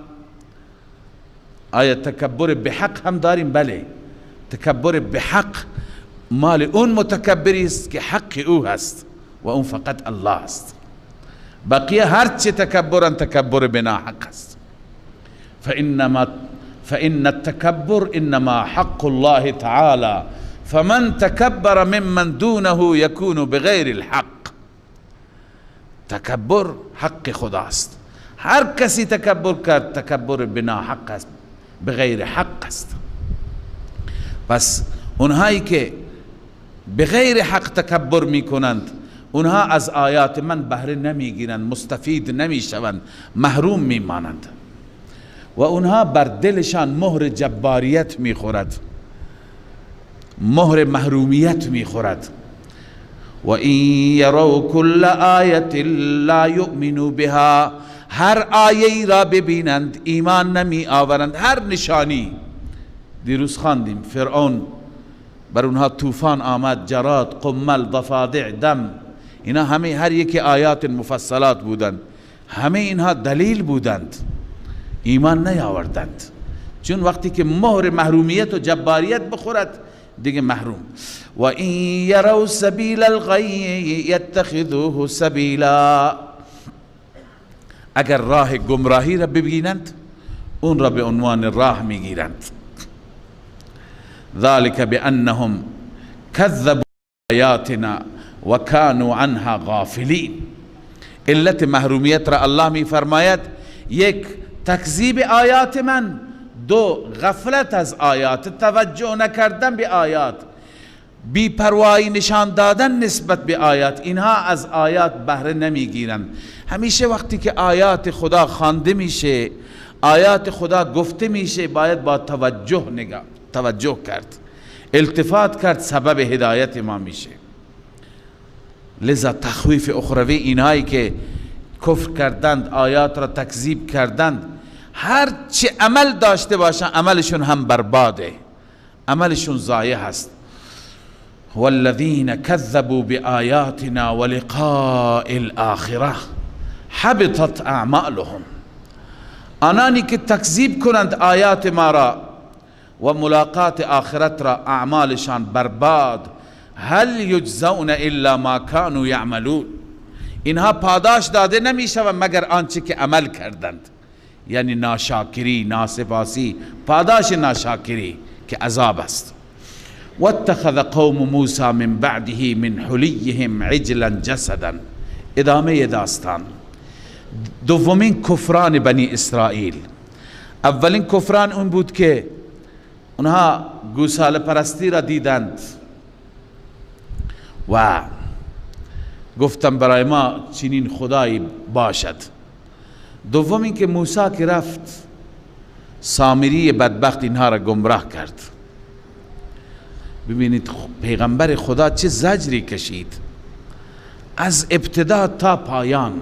آیا تکبر به حق هم داریم؟ بله، تکبر به حق مال اون متکبری است که حق او هست و اون فقط الله است. بقیه هرچه تکبرن تکبر بنا حق است. فإن التكبر انما حق الله تعالى فمن تكبر ممن دونه يكون بغیر الحق. تکبر حق خداست، هر کسی تکبر کرد تکبر بنا حق است، بغیر حق است. پس اونهایی که بغیر حق تکبر میکنند اونها از آیات من بهره نمیگیرند، مستفید نمیشوند، محروم میمانند و اونها بر دلشان مهر جباریت میخورد، مهر محرومیت میخورد. و این یروا کل آیت لا یؤمنوا بها، هر آیه را ببینند ایمان نمی آورند. هر نشانی، دیروز خواندیم فرعون بر اونها طوفان آمد، جراد، قمل، ضفادع، دم، اینا همه هر یک آیات مفصلات بودند، همه اینها دلیل بودند، ایمان نیاوردند. چون وقتی که مهر محرومیت و جباریت بخورد دیگه محروم. و این یروا سبیل الغی یتخذوه سبیلا، اگر راه گمراهی را ببینند اون را به عنوان راه میگیرند. ذلك بانهم كذبوا آیاتنا و كانوا عنها غافلین. علت محرومیت را الله میفرماید یک، تکذیب آیات من، دو، غفلت از آیات، توجه نکردن به آیات، بی پروایی نشان دادن نسبت به آیات. اینها از آیات بهره نمیگیرند. همیشه وقتی که آیات خدا خوانده میشه، آیات خدا گفته میشه، باید با توجه کرد، التفات کرد، سبب هدایت ما میشه. لذا تخویف اخروی اینهایی که کفر کردند، آیات را تکذیب کردند، هر چه عمل داشته باشن عملشون هم برباده، عملشون ضایع هست. والذین كذبوا بآیاتنا ولقاء الآخرة حبطت اعمالهم، آنانی که تکذیب کنند آیات ما را و ملاقات آخرت را اعمالشان برباد. هل یجزون الا ما كانوا یعملون، اینها پاداش داده نمیشود مگر آنچه که عمل کردند، یعنی ناشاکری، ناسپاسی، پاداش ناشاکری که عذاب است. واتخذ قوم موسی من بعده من حلیهم عجلا جسدا. ادامه داستان. دومین کفران بنی اسرائیل. اولین کفران اون بود که اونها گوساله پرستی را دیدند و گفتم برای ما چنین خدایی باشد. دوم این که موسی که رفت سامری بدبخت اینها را گمراه کرد. ببینید پیغمبر خدا چه زجری کشید، از ابتدا تا پایان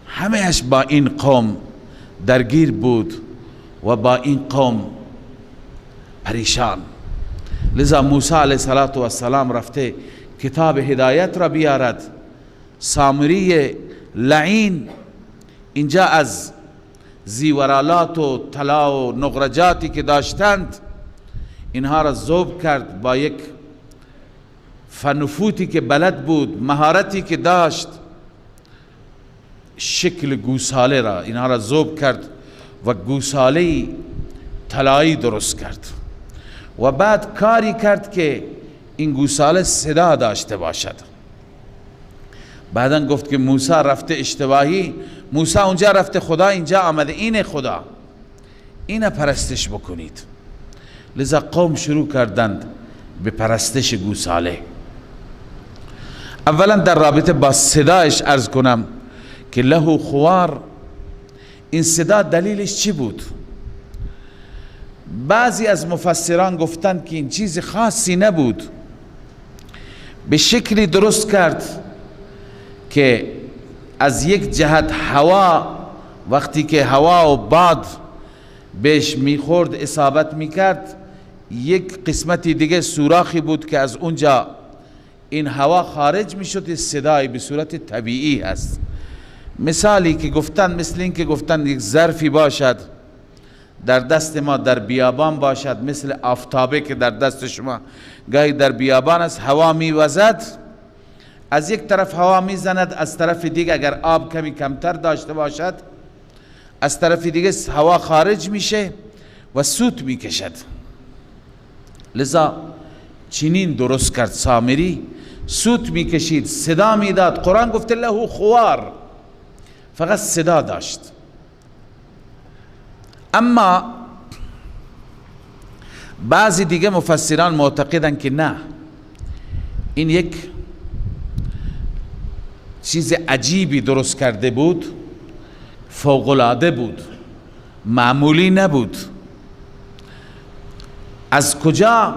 همهش با این قوم درگیر بود و با این قوم پریشان. لذا موسی علیه السلام رفته کتاب هدایت را بیارد. سامری لعین اینجا از زیورالات و طلا و نقرجاتی که داشتند اینها را ذوب کرد، با یک فنفوتی که بلد بود، مهارتی که داشت، شکل گوساله را اینها را ذوب کرد و گوساله طلایی درست کرد و بعد کاری کرد که این گوساله صدا داشته باشد. بعدن گفت که موسی رفته اشتباهی، موسی اونجا رفته خدا اینجا آمده، این خدا، این پرستش بکنید. لذا قوم شروع کردند به پرستش گوساله. اولا در رابطه با صدایش عرض کنم که له خوار، این صدا دلیلش چی بود؟ بعضی از مفسران گفتند که این چیز خاصی نبود، به شکلی درست کرد که از یک جهت هوا، وقتی که هوا و باد بهش میخورد اصابت میکرد، یک قسمتی دیگه سوراخی بود که از اونجا این هوا خارج میشد، صدای به صورت طبیعی هست. مثالی که گفتن مثل این که گفتن یک ظرفی باشد در دست ما در بیابان باشد، مثل آفتابه که در دست شما گاهی در بیابان است، هوا میوزد، از یک طرف هوا میزند، از طرف دیگه اگر آب کمی کمتر داشته باشد از طرف دیگه هوا خارج میشه و سوت میکشد. لذا چنین درست کرد سامری، سوت میکشید، صدا میداد. قرآن گفته له خوار، فقط صدا داشت. اما بعضی دیگه مفسران معتقدن که نه، این یک چیز عجیبی درست کرده بود، فوق‌العاده بود، معمولی نبود. از کجا؟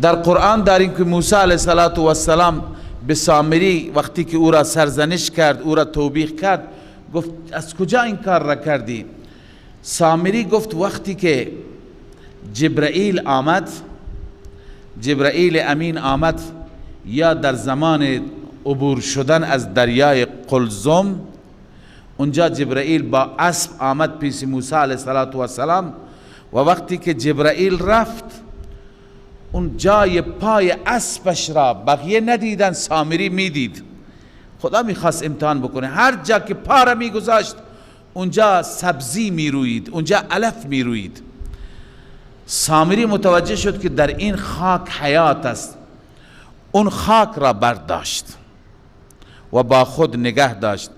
در قرآن داریم که موسی علیه السلام به سامری وقتی که او را سرزنش کرد، او را توبیخ کرد، گفت از کجا این کار را کردی؟ سامری گفت وقتی که جبرائیل آمد، جبرائیل امین آمد، یا در زمان عبور شدن از دریای قلزم، اونجا جبرائیل با اسب آمد پیش موسی علیه السلام و وقتی که جبرائیل رفت اون جای پای اسبش را بقیه ندیدن، سامری میدید. خدا میخواست امتحان بکنه، هر جا که پا را میگذاشت اونجا سبزی میروید، اونجا علف میروید. سامری متوجه شد که در این خاک حیات است، اون خاک را برداشت و با خود نگه داشت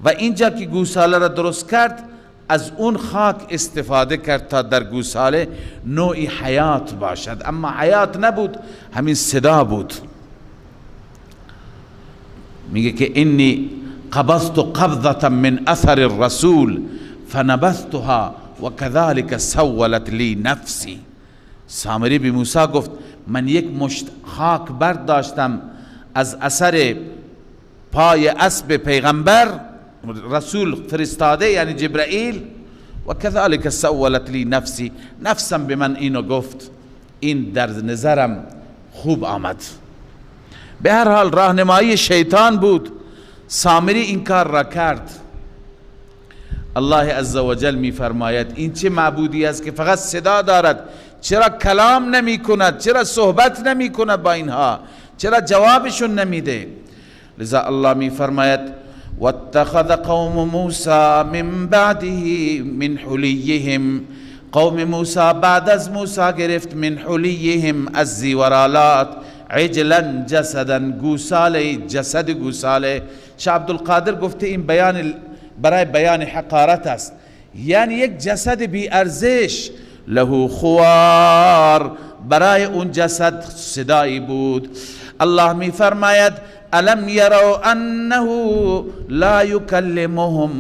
و اینجا که گوساله را درست کرد از اون خاک استفاده کرد تا در گوساله نوعی حیات باشد، اما حیات نبود، همین صدا بود. میگه که انی قبضت قبضة من اثر الرسول فنبذتها وكذلك سولت لی نفسی. سامری به موسی گفت من یک مشت خاک برداشتم از اثر پای اسب پیغمبر، رسول فرستاده یعنی جبرائیل، و كذلك سولت لی نفسی، نفسم به من اینو گفت، این در نظرم خوب آمد. به هر حال راهنمایی شیطان بود، سامری این کار را کرد. الله عزوجل می فرماید این چه معبودی است که فقط صدا دارد، چرا کلام نمی کند، چرا صحبت نمی کند با اینها، چرا جوابشون نمیده؟ لذا الله می فرماید واتخذ قوم موسی من بعده من حلیهم، قوم موسی بعد از موسی گرفت من حلیهم از زیورالات عجلا جسدا گوساله، جسد گوساله. شیخ عبدالقادر گفته این بیان برای بیان حقارت است، یعنی یک جسد بی ارزش، له خوار، برای اون جسد صدایی بود. الله می فرماید الم یروا انه لا یکلمهم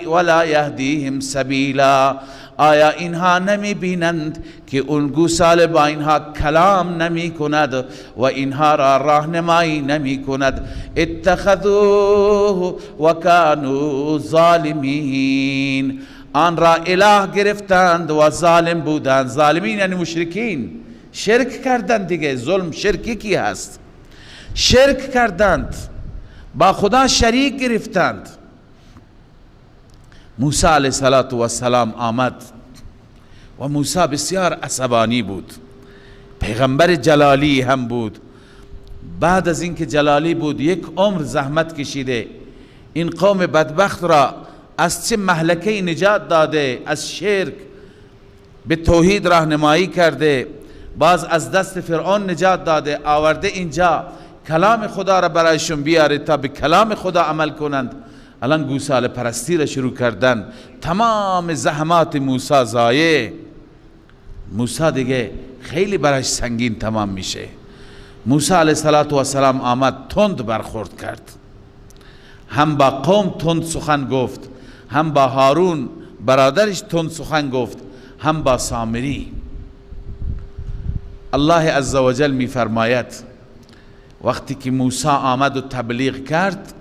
ولا یهدیهم سبیلا، آیا اینها نمی بینند که اون گوساله با اینها کلام نمی کند و اینها را راهنمایی نمی کند؟ اتخذوه و کانوا ظالمین، آن را اله گرفتند و ظالم بودند. ظالمین یعنی مشرکین، شرک کردند دیگه. ظلم شرکی کی هست؟ شرک کردند، با خدا شریک گرفتند. موسی علیه السلام آمد و موسی بسیار عصبانی بود، پیغمبر جلالی هم بود. بعد از اینکه جلالی بود یک عمر زحمت کشیده، این قوم بدبخت را از چه مهلکه نجات داده، از شرک به توحید راهنمایی کرده، باز از دست فرعون نجات داده، آورده اینجا کلام خدا را برایشون بیاره تا به کلام خدا عمل کنند. الان گوساله پرستی را شروع کردن، تمام زحمات موسی ضایع. موسی دیگه خیلی برایش سنگین تمام میشه. موسی علیه السلام آمد تند برخورد کرد، هم با قوم تند سخن گفت، هم با هارون برادرش تند سخن گفت، هم با سامری. الله عزوجل می فرماید وقتی که موسی آمد و تبلیغ کرد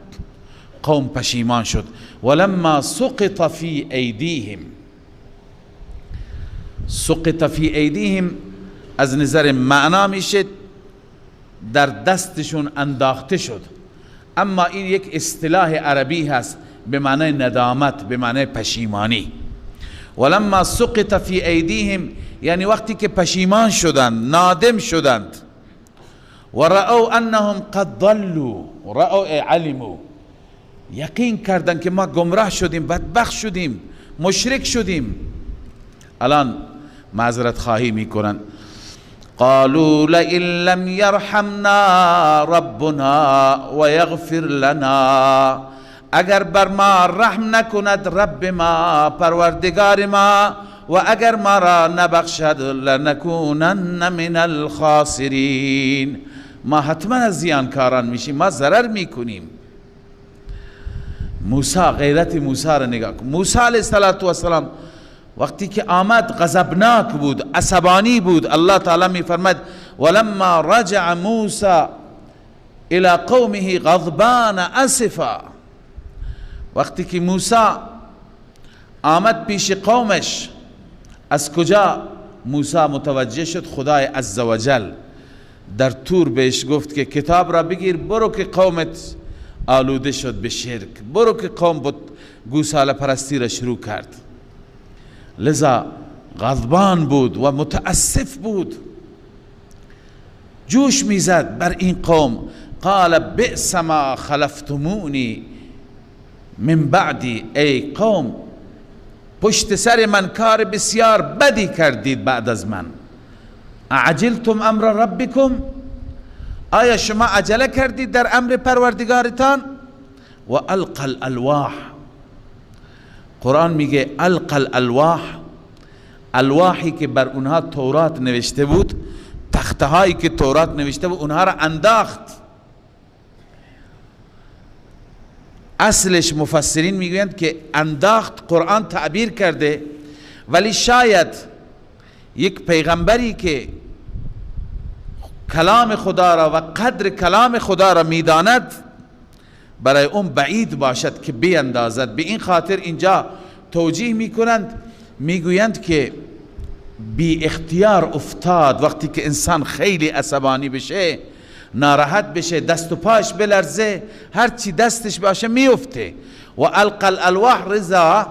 قوم پشیمان شد. ولما سقط فی ایدیهم، سقط فی ایدیهم از نظر معنا میشه در دستشون انداخته شد، اما این یک اصطلاح عربی هست به معنی ندامت، به معنی پشیمانی. ولما سقط فی ایدیهم یعنی وقتی که پشیمان شدند، نادم شدند. و رأوا انهم قد ضلوا، رأوا علموا، یقین کردن که ما گمراه شدیم، بدبخت شدیم، مشرک شدیم. الان معذرت خواهی میکنن. قالوا لئن لم یرحمنا ربنا و یغفر لنا، اگر بر ما رحم نکند رب ما، پروردگار ما، و اگر ما را نبخشد لنکونن من الخاسرین، ما حتما از زیانکاران میشیم، ما ضرر میکنیم. موسی، غیرت موسی را نگاه کن. موسی علیه السلام وقتی که آمد غضبناک بود، عصبانی بود. الله تعالی می فرماید ولما رجع موسی الى قومه غضبان اسفا، وقتی که موسی آمد پیش قومش، از کجا موسی متوجه شد؟ خدای عزوجل در طور بهش گفت که کتاب را بگیر برو که قومت آلوده شد به شرک، برو که قوم گوساله پرستی را شروع کرد. لذا غضبان بود و متاسف بود، جوش میزد بر این قوم. قال بئس ما خلفتمونی من بعدی، ای قوم پشت سر من کار بسیار بدی کردید بعد از من. اعجلتم امر ربکم، آیا شما عجله کردید در امر پروردگارتان؟ و القى الالواح، قرآن میگه القى الالواح، الواحی که بر اونها تورات نوشته بود، تخته هایی که تورات نوشته بود اونها را انداخت. اصلش مفسرین میگویند که انداخت قرآن تعبیر کرده، ولی شاید یک پیغمبری که کلام خدا را و قدر کلام خدا را میداند برای اون بعید باشد که بیندازد. به این خاطر اینجا توجیه میکنند، میگویند که بی اختیار افتاد. وقتی که انسان خیلی عصبانی بشه، ناراحت بشه، دست و پاش بلرزه، هرچی دستش باشه میفته. و القى الالواح رضا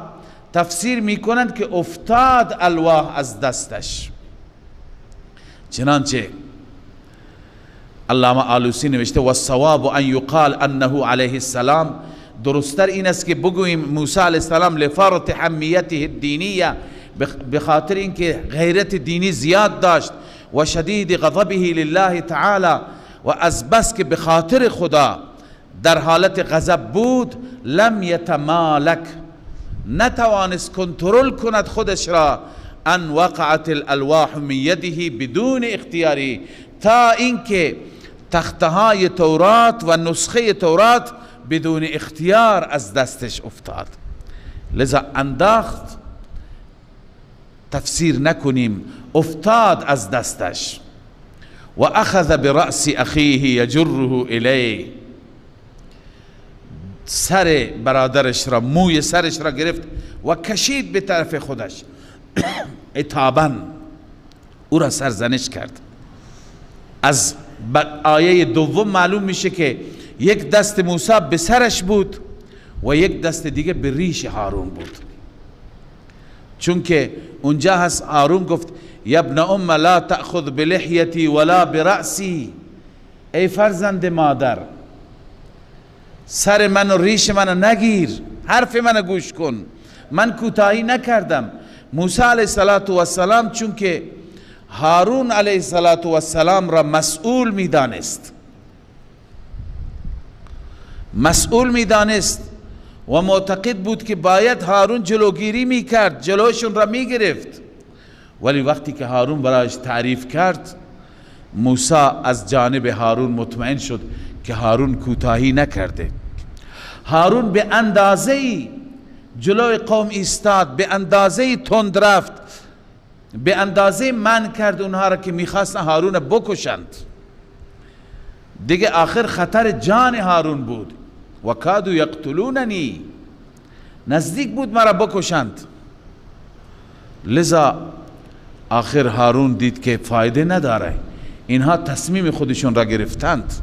تفسیر میکنند که افتاد الواح از دستش. چنانچه علامه آلوسی نوشته والصواب ان یقال انه علیه السلام، درستر این است که بگوییم موسی علیه السلام لفرط حمیته الدینیه، بخاطر اینکه غیرت دینی زیاد داشت، و شدید غضبه لله تعالی، و از بس که بخاطر خدا در حالت غضب بود، لم یتمالک، نتوانست کنترل کند خودش را، ان وقعت الالواح من یده بدون اختیاری، تا اینکه تختهای تورات و نسخه تورات بدون اختیار از دستش افتاد. لذا انداخت، تفسیر نکنیم، افتاد از دستش. و اخذ برأس اخیه یجره الیه، سر برادرش را، موی سرش را گرفت و کشید به طرف خودش، عتابا او را سرزنش کرد. از آیه دوم معلوم میشه که یک دست موسی به سرش بود و یک دست دیگه به ریش هارون بود، چون که اونجا هست هارون گفت یا ابن ام لا تأخذ بلحیتی ولا برأسی، ای فرزند مادر سر من و ریش من نگیر، حرف من گوش کن، من کوتاهی نکردم. موسی علیه السلام چون که هارون علیه السلام را مسئول میدانست و معتقد بود که باید هارون جلوگیری میکرد، جلوشون را میگرفت، ولی وقتی که هارون برایش تعریف کرد، موسی از جانب هارون مطمئن شد که هارون کوتاهی نکرده. هارون به اندازه‌ای جلوی قوم ایستاد، به اندازه‌ای تند رفت، به اندازه من کرد اونها را که میخواستن هارون بکشند. دیگه آخر خطر جان هارون بود. و کادو یقتلوننی، نزدیک بود مرا بکشند. لذا آخر هارون دید که فایده نداره، اینها تصمیم خودشون را گرفتند.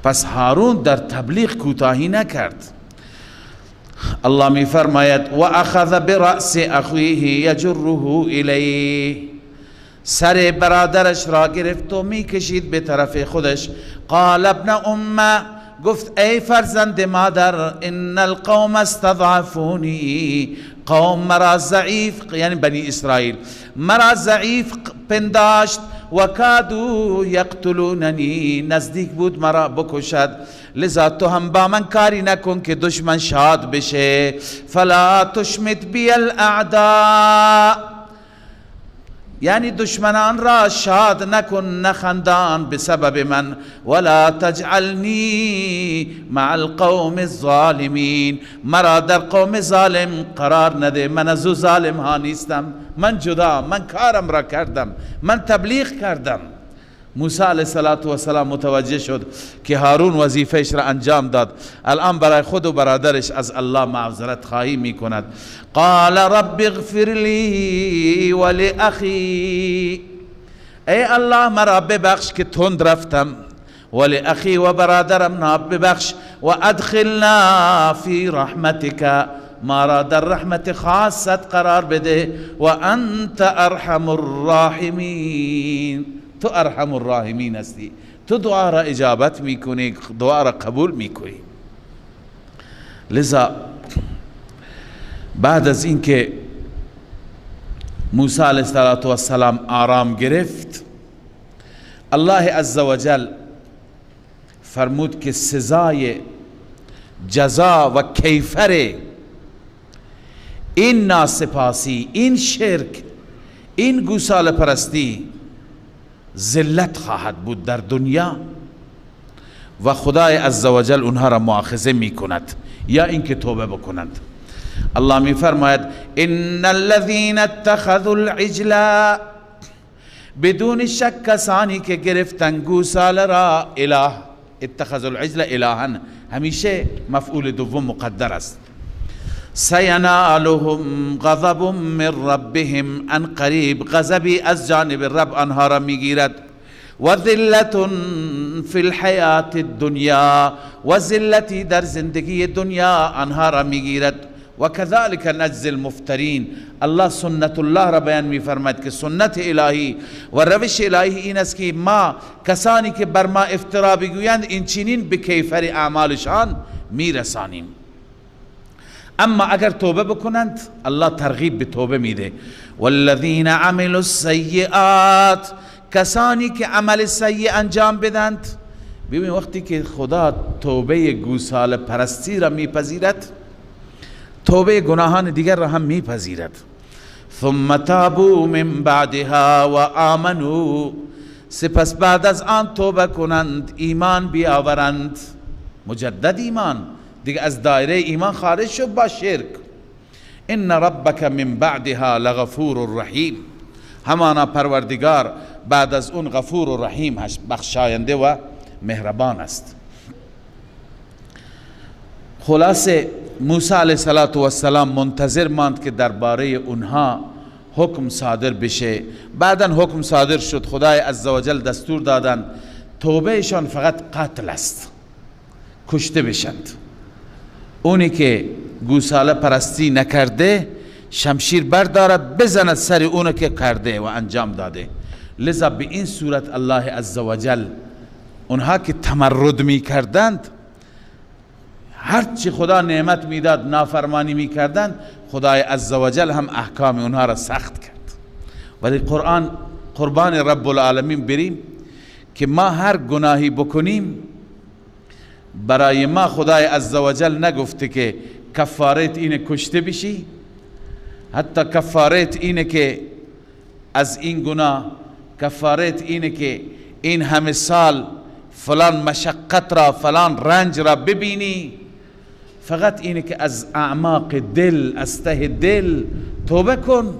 پس هارون در تبلیغ کوتاهی نکرد. الله می فرماید و اخذ برأس اخیه یجره الیه، سر برادرش را گرفت و می کشید به طرف خودش. قال ابن ام، گفت ای فرزند مادر، ان القوم استضعفونی، قوم مرا ضعیف، یعنی بنی اسرائیل مرا ضعیف پنداشت، و کادو یقتلوننی، نزدیک بود مرا بکشد. لذا تو هم با من کاری نکن که دشمن شاد بشه. فلا تشمت بی الاعداء، یعنی دشمنان را شاد نکن، نخندان به سبب من. ولا تجعلنی مع القوم الظالمین، مرا در قوم ظالم قرار نده، من از او ظالم ها نیستم، من جدا، من کارم را کردم، من تبلیغ کردم. موسی علیه السلام متوجه شد که هارون وظیفهش را انجام داد، الان برای خود و برادرش از الله معذرت خواهی می کند. قال رب اغفر لی ولاخی، ای الله مرا ببخش که تند رفتم، ولاخی و برادرم را ببخش، و ادخلنا فی رحمتک، ما را در رحمت خاصت قرار بده، و انت ارحم الراحمین، تو ارحم الراحمین هستی، تو دعا را اجابت میکنی، دعا را قبول میکنی. لذا بعد از اینکه موسی علیه السلام آرام گرفت، الله عزوجل فرمود که سزای جزا و کیفر این ناسپاسی، این شرک، این گوساله پرستی ذلت خواهد بود در دنیا، و خدای عزوجل اونها را مؤاخذه می کند یا اینکه توبه بکنند. الله می فرماید ان الذين اتخذوا العجل، بدون شک کسانی که گرفتن گوساله را اله، اتخذوا العجل الها، همیشه مفعول دوم مقدر است. سینالهم غضب من ربهم، ان قریب غضبی از جانب رب آنها را میگیرد، و ذلت فی الحیات الدنیا، و ذلتی در زندگی دنیا آنها را میگیرد. و کذالک نجزی المفترین، الله سنت الله را بیان میفرماید که سنت الهی و روش الهی این است که ما کسانی که بر ما افترا بگویند این چنین به کیفر اعمالشان میرسانیم. اما اگر توبه بکنند الله ترغیب به توبه میده. والذین عملوا السیئات، کسانی که عمل سیء انجام بدند. ببین وقتی که خدا توبه گوساله پرستی را میپذیرد، توبه گناهان دیگر را هم میپذیرد. ثم تابوا من بعدها و آمنوا، سپس بعد از آن توبه کنند، ایمان بیاورند، مجدد ایمان، دیگه از دایره ایمان خارج شد با شرک. ان ربک من بعدها لغفور رحیم، همانا پروردگار بعد از اون غفور و رحیم، بخشاینده و مهربان است. خلاصه موسی علیه السلام منتظر ماند که درباره اونها حکم صادر بشه. بعدا حکم صادر شد، خدای عزوجل دستور دادن توبهشان فقط قتل است، کشته بشند. اونی که گوساله پرستی نکرده شمشیر برداره بزند سر اونو که کرده و انجام داده. لذا به این صورت الله عزوجل اونها که تمرد می کردند، هرچی خدا نعمت میداد نافرمانی میکردند، خدای عزوجل هم احکام اونها را سخت کرد. ولی قربان رب العالمین بریم که ما هر گناهی بکنیم برای ما خدای عزوجل نگفته که کفارت اینه کشته بشی، حتی کفارت اینه که از این گناه، کفارت اینه که این همه سال فلان مشقت را، فلان رنج را ببینی. فقط اینه که از اعماق دل، از ته دل توبه کن،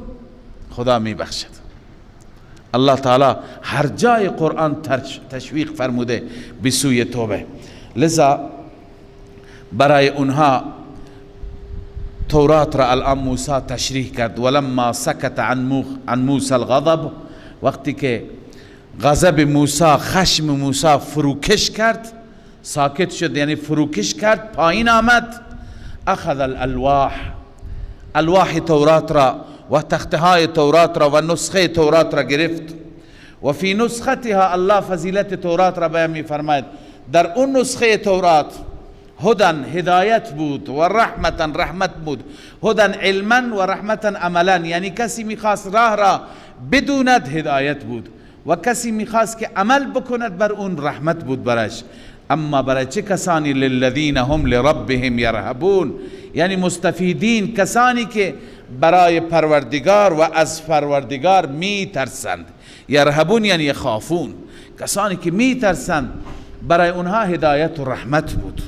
خدا می بخشد. الله تعالی هر جای قرآن تشویق فرموده به سوی توبه. لذا برای اونها تورات را الان موسی تشریح کرد. ولما سکت عن موسی الغضب، وقتی که غضب موسی، خشم موسی فروکش کرد، ساکت شد یعنی فروکش کرد، پایین آمد. اخذ الواح تورات را و تخته های تورات را و نسخه تورات را گرفت. و فی نسختها، الله فضیلت تورات را بیان می فرماید، در اون نسخه تورات هدن هدایت بود و رحمتا رحمت بود. هدن علما و رحمتا عملا، یعنی کسی میخواست راه را بدوند هدایت بود و کسی میخواست که عمل بکند بر اون رحمت بود برش. اما برای چه کسانی؟ للذین هم لربهم یرهبون، یعنی مستفیدین، کسانی که برای پروردگار و از پروردگار می ترسند. یرهبون یعنی یخافون، کسانی که می ترسند، برای اونها هدایت و رحمت بود.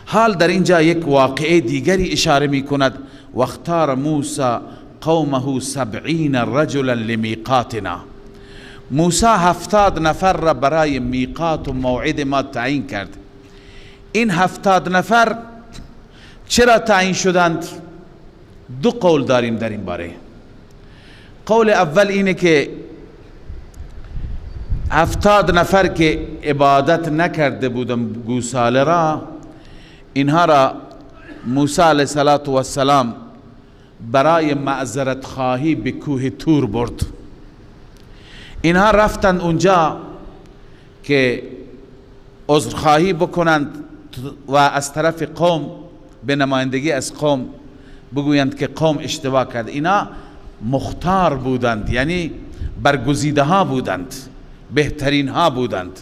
حال در اینجا یک واقعه دیگری اشاره می کند. واختار موسی قومه 70 رجلا لمیقاتنا، موسی 70 نفر را برای میقات و موعد ما تعیین کرد. این 70 نفر چرا تعیین شدند؟ دو قول داریم در این باره. قول اول اینه که 70 نفر که عبادت نکرده بودن گوساله را، اینها را موسی علیه السلام برای معذرت خواهی به کوه تور برد. اینها رفتند اونجا که عذرخواهی بکنند و از طرف قوم، به نمایندگی از قوم بگویند که قوم اشتباه کرد. اینا مختار بودند، یعنی برگزیده ها بودند، بهترین ها بودند.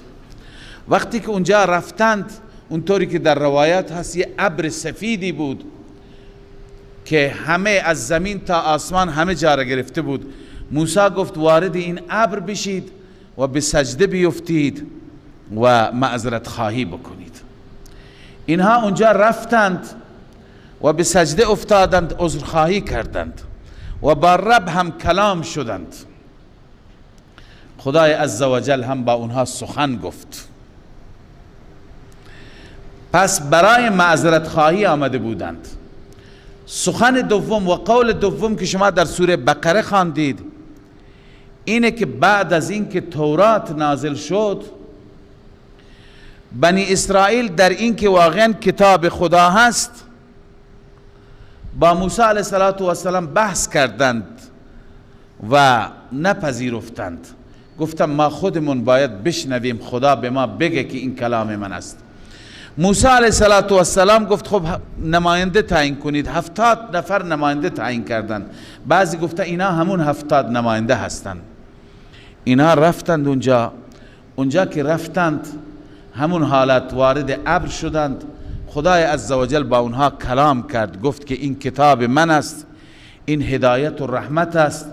وقتی که اونجا رفتند، اونطوری که در روایات هست، یه ابر سفیدی بود که همه از زمین تا آسمان همه جا را گرفته بود. موسی گفت وارد این ابر بشید و به سجده بیفتید و معذرت خواهی بکنید. اینها اونجا رفتند و به سجده افتادند، عذرخواهی کردند و با رب هم کلام شدند. خدای عزوجل هم با اونها سخن گفت. پس برای معذرت خواهی آمده بودند. سخن دوم و قول دوم که شما در سوره بقره خواندید اینه که بعد از این که تورات نازل شد، بنی اسرائیل در این که واقعا کتاب خدا هست با موسی علیه السلام بحث کردند و نپذیرفتند. گفتم ما خودمون باید بشنویم خدا به ما بگه که این کلام من است. موسی علیه السلام گفت خب نماینده تعیین کنید. 70 نفر نماینده تعیین کردند. بعضی گفته اینا همون 70 نماینده هستند. اینا رفتند اونجا که رفتند همون حالت وارد ابر شدند. خدای عزوجل با اونها کلام کرد، گفت که این کتاب من است، این هدایت و رحمت است،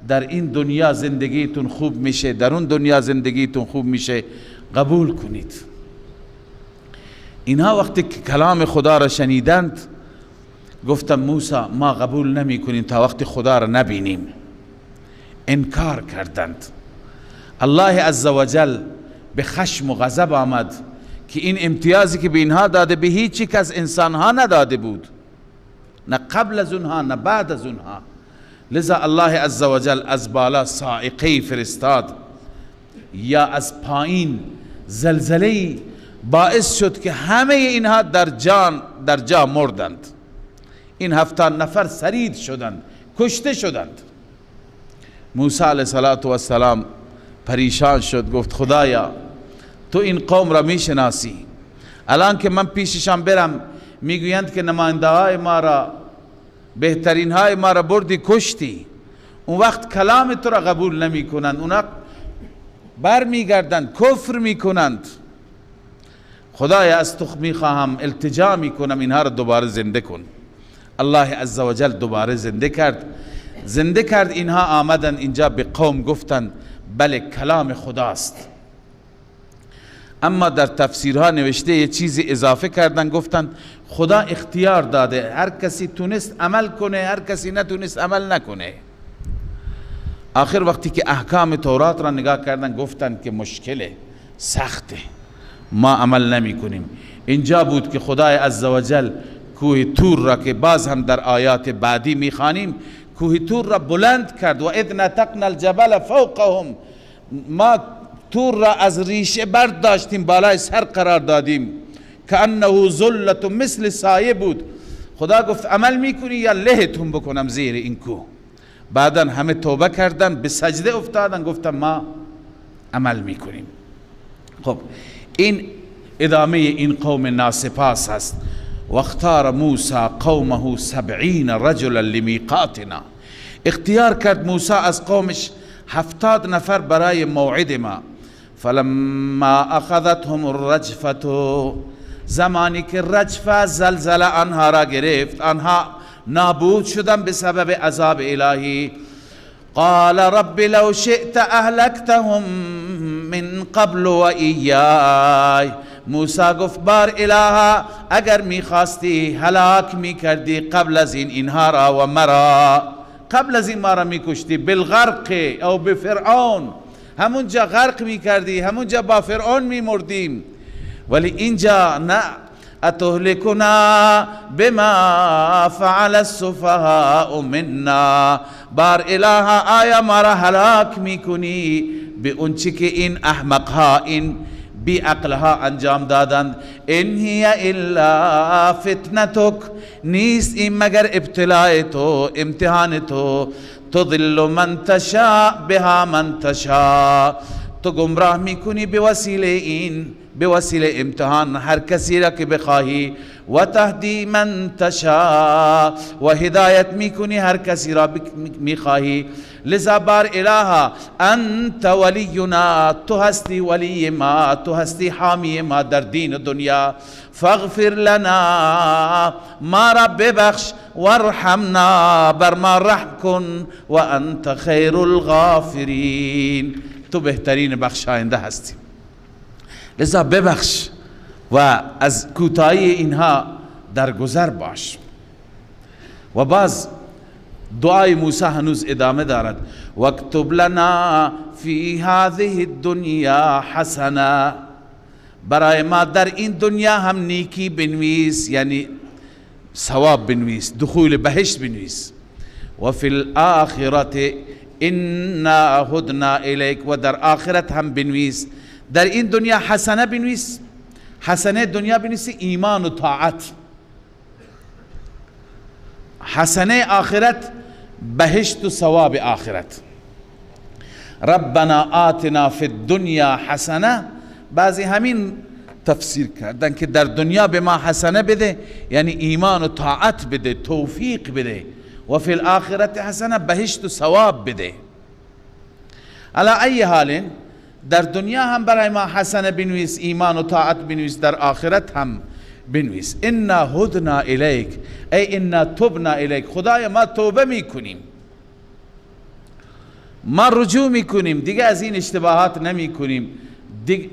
در این دنیا زندگیتون خوب میشه، در اون دنیا زندگیتون خوب میشه، قبول کنید. اینها وقتی که کلام خدا را شنیدند گفتم موسی ما قبول نمی کنیم تا وقتی خدا را نبینیم. انکار کردند. الله عزوجل به خشم و غضب آمد که این امتیازی که به اینها داده به هیچ یک از انسانها نداده بود، نه قبل از اونها نه بعد از اونها. لذا الله عزوجل از بالا صاعقه فرستاد یا از پایین زلزله باعث شد که همه اینها در جا مردند. این 70 نفر سرید شدند، کشته شدند. موسی علیه السلام پریشان شد، گفت خدایا تو این قوم را میشناسی، الان که من پیششان برم میگویند که نماینده های ما را، بهترین های ما را بردی کشتی، اون وقت کلام تو را قبول نمی کنند، اونا بر میگردند کفر میکنند. خدایا از تو میخواهم التجا میکنم اینها را دوباره زنده کن. الله عزوجل دوباره زنده کرد. اینها آمدن اینجا به قوم گفتند بله کلام خداست. اما در تفسیرها نوشته یه چیزی اضافه کردن، گفتن خدا اختیار داده، هر کسی تونست عمل کنه، هر کسی نتونست عمل نکنه. آخر وقتی که احکام تورات را نگاه کردن گفتن که مشکله، سخته، ما عمل نمی کنیم. اینجا بود که خدای عزوجل کوه تور را که باز هم در آیات بعدی میخوانیم، کوه تور را بلند کرد. و اذ نتقنا الجبل فوقهم، ما تور را از ریشه برداشتیم بالای سر قرار دادیم، کانه ذلت مثل سایه بود. خدا گفت عمل میکنی یا لهتون بکنم زیر این کوه. بعدا همه توبه کردن، به سجده افتادن، گفتن ما عمل میکنیم. خب این ادامه این قوم ناسپاس هست. واختار موسی قومه 70 رجلا لمیقاتنا، اختیار کرد موسی از قومش 70 نفر برای موعد ما. فلما اخذتهم الرجفه، زمانی که رجفه زلزله آنها را گرفت، آنها نابود شدن به سبب عذاب الهی. قال رب لو شئت اهلكتهم من قبل و ایای، موسی گفت بار الها اگر میخواستی هلاک میکردی قبل از این اینها را و مرا، قبل از این ما را میکشتی بالغرق او بفرعون، همونجا غرق میکردی، همونجا با فرعون میمردیم. ولی اینجا نه، اتهلکنا بما فعل السفهاء منا، بار الها آیا ما را هلاک میکنی به اونچه که این احمقها، این بی عقلها انجام دادند. ان هی الا فتنتک، نیست این مگر ابتلاء تو، امتحان تو. تضل من تشاء بها من تشاء، تو گمراه میکنی به وسیله این، به وسیله امتحان هر کسی را که بخواهی. و تهدی من تشاء، و هدایت میکنی هر کسی را میخواهی. لذا بار الها انت ولینا، تو هستی ولی ما، تو هستی حامی ما در دین دنیا. فاغفر لنا، ما را ببخش، وارحمنا، بر ما رحم کن، و انت خیر الغافرین، تو بهترین بخشاینده هستی. لذا ببخش و از کوتاهی اینها درگذر باش. و باز دعای موسی هنوز ادامه دارد. واکتب لنا فی هذه الدنیا حسنه، برای ما در این دنیا هم نیکی بنویس، یعنی ثواب بنویس، دخول بهشت بنویس. و فی الاخرة انا هدنا الیک، و در آخرت هم بنویس. در این دنیا حسنه بنویس، حسنه دنیا بنویس ایمان و طاعت، حسنه آخرت بهشت و ثواب آخرت. ربنا آتنا فی الدنیا حسنه، بعضی همین تفسیر کردن که در دنیا به ما حسنه بده یعنی ایمان و طاعت بده، توفیق بده. و فی الاخرت حسنه، بهشت و ثواب بده. علی ای حال در دنیا هم برای ما حسنه بنویس، ایمان و طاعت بنویس، در آخرت هم بنویس. انا هدنا الیک، ای انا تبنا الیک، خدایا ما توبه میکنیم، ما رجوع میکنیم، دیگه از این اشتباهات نمیکنیم،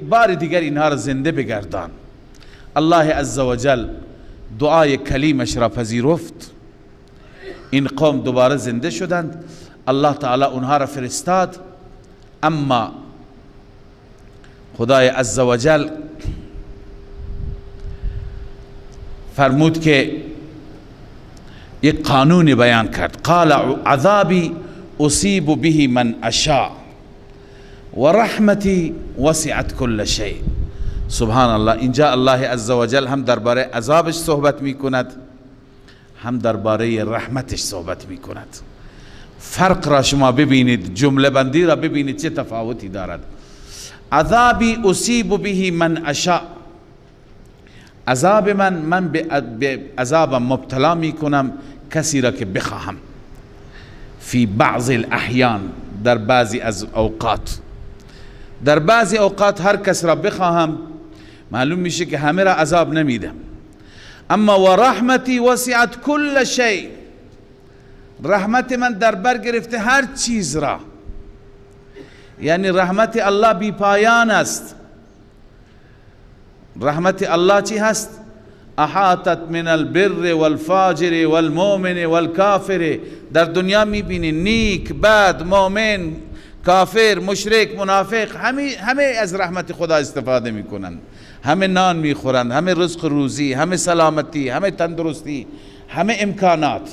بار دیگر اینها را زنده بگردان. الله عزوجل دعای کلیمش را پذیرفت، این قوم دوباره زنده شدند، الله تعالی اونها را فرستاد. اما خدای عزوجل فرمود که یک قانون بیان کرد، قال عذابی اصیب به من اشاء و رحمتی وسعت کل شیء. سبحان الله، اینجا الله عزوجل هم درباره عذابش صحبت می کند، هم درباره رحمتش صحبت می کند. فرق را شما ببینید، جمله بندی را ببینید چه تفاوتی دارد. عذابی اصیب به من اشاء، عذاب من به عذابم مبتلا می کنم کسی را که بخواهم. فی بعض الاحیان، در بعضی از اوقات، در بعضی اوقات هر کس را بخواهم معلوم میشه که همه را عذاب نمیدم. اما و رحمتی وسعت کل شیء، رحمت من در بر گرفته هر چیز را، یعنی رحمت الله بی پایان است. رحمت الله چی هست؟ احاطت من البر والفاجر والمؤمن والکافر. در دنیا میبینی نیک، بد، مؤمن، کافر، مشرک، منافق، همه از رحمت خدا استفاده میکنند، همه نان میخورند، همه رزق روزی، همه سلامتی، همه تندرستی، همه امکانات.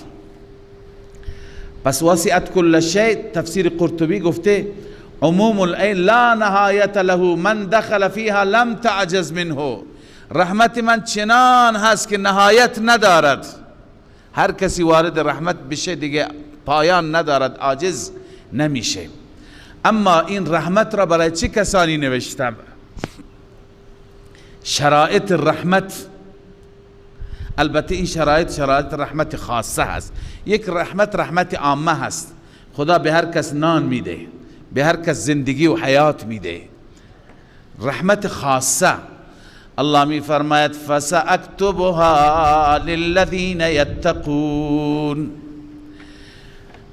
پس وسعت کل شیء، تفسیر قرطبی گفته عموم العین لا نهایت له، من دخل فیها لم تعجز منه. رحمت من چنان هست که نهایت ندارد، هر کسی وارد رحمت بشه دیگه پایان ندارد، عاجز نمیشه. اما این رحمت را برای چه کسانی نوشتم؟ شرایط رحمت، البته این شرایط رحمت خاصه هست. یک رحمت عامه هست، خدا به هر کس نان میده، به هر کس زندگی و حیات میده. رحمت خاصه الله می فرماید فساکتبها للذین یتقون،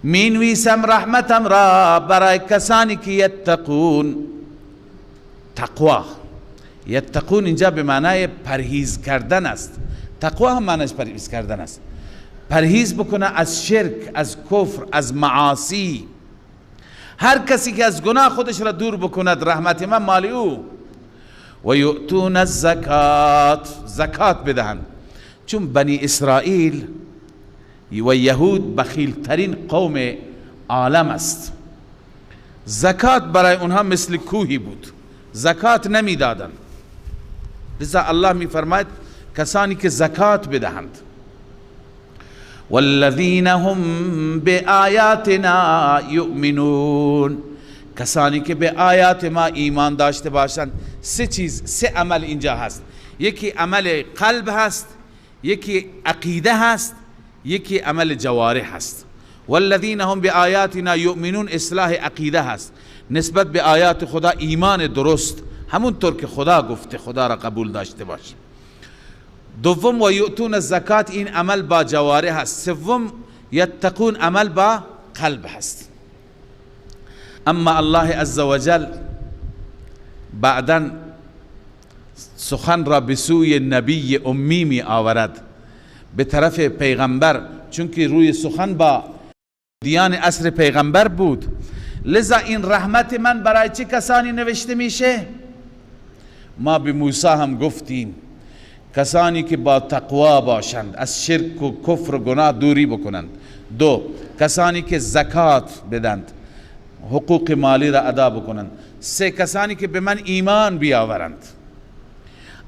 می نویسم رحمتم را برای کسانی که یتقون، تقوا. یتقون اینجا به معنای پرهیز کردن است، تقوا هم معنیش پرهیز کردن است. پرهیز بکنه از شرک، از کفر، از معاصی. هر کسی که از گناه خودش را دور بکند رحمت من مالی او. و یؤتون الزکات، زکات بدهند، چون بنی اسرائیل و یهود بخیل ترین قوم عالم است. زکات برای اونها مثل کوهی بود، زکات نمی دادند. لذا الله می فرماید کسانی که زکات بدهند. والذین هم بآیاتنا یؤمنون، کسانی که به آیات ما ایمان داشته باشند. سه عمل اینجا هست، یکی عمل قلب هست، یکی عقیده هست، یکی عمل جوارح هست. والذین هم بآیاتنا یؤمنون اصلاح عقیده هست، نسبت به آیات خدا ایمان درست، همونطور که خدا گفته خدا را قبول داشته باش. دوم و یؤتون الزکات، این عمل با جوارح هست. سوم یتقون، عمل با قلب هست. اما الله عزوجل بعداً سخن را به سوی نبی امی می آورد، به طرف پیغمبر، چون که روی سخن با دیان عصر پیغمبر بود. لذا این رحمت من برای چه کسانی نوشته میشه؟ ما به موسی هم گفتیم کسانی که با تقوا باشند، از شرک و کفر و گناه دوری بکنند. 2 کسانی که زکات بدند، حقوق مالی را ادا بکنند. 3 کسانی که به من ایمان بیاورند.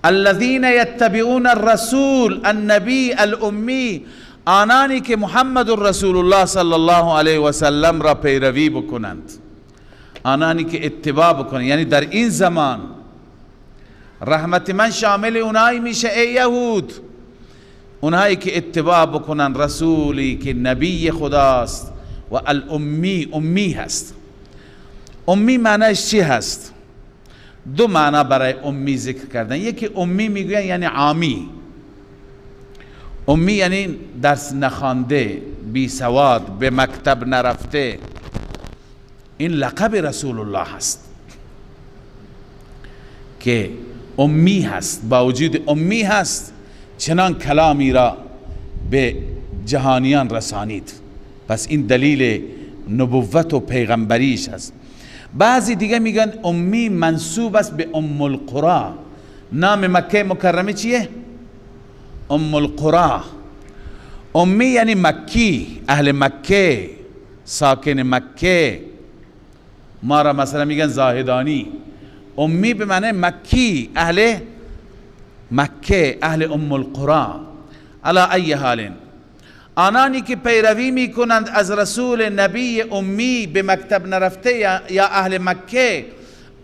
الذين يتبعون الرسول النبی الامی، آنانی که محمد رسول الله صلی الله علیه و سلم را پیروی بکنند، آنانی که اتباع بکنند. یعنی در این زمان رحمت من شامل اونایی میشه ای یهود، اونایی که اتباع بکنن رسولی که نبی خداست و الامی، امی هست. امی معنیش چی هست؟ 2 معنی برای امی ذکر کردن. یکی امی میگوین یعنی عامی، امی یعنی درس نخوانده، بی سواد، به مکتب نرفته. این لقب رسول الله هست که امی هست، با وجود امی هست چنان کلامی را به جهانیان رسانید. پس این دلیل نبوت و پیغمبریش هست. بعضی دیگه میگن امی منسوب است به ام القرى. نام مکه مکرمه چیه؟ ام القرى. امی یعنی مکی، اهل مکه، ساکن مکه. ما را مثلا میگن زاهدانی. امی به معنی مکی، اهل مکه، اهل ام القرى. علی ای حال، آنانی که پیروی میکنند از رسول نبی امی به مکتب نرفته یا اهل مکه،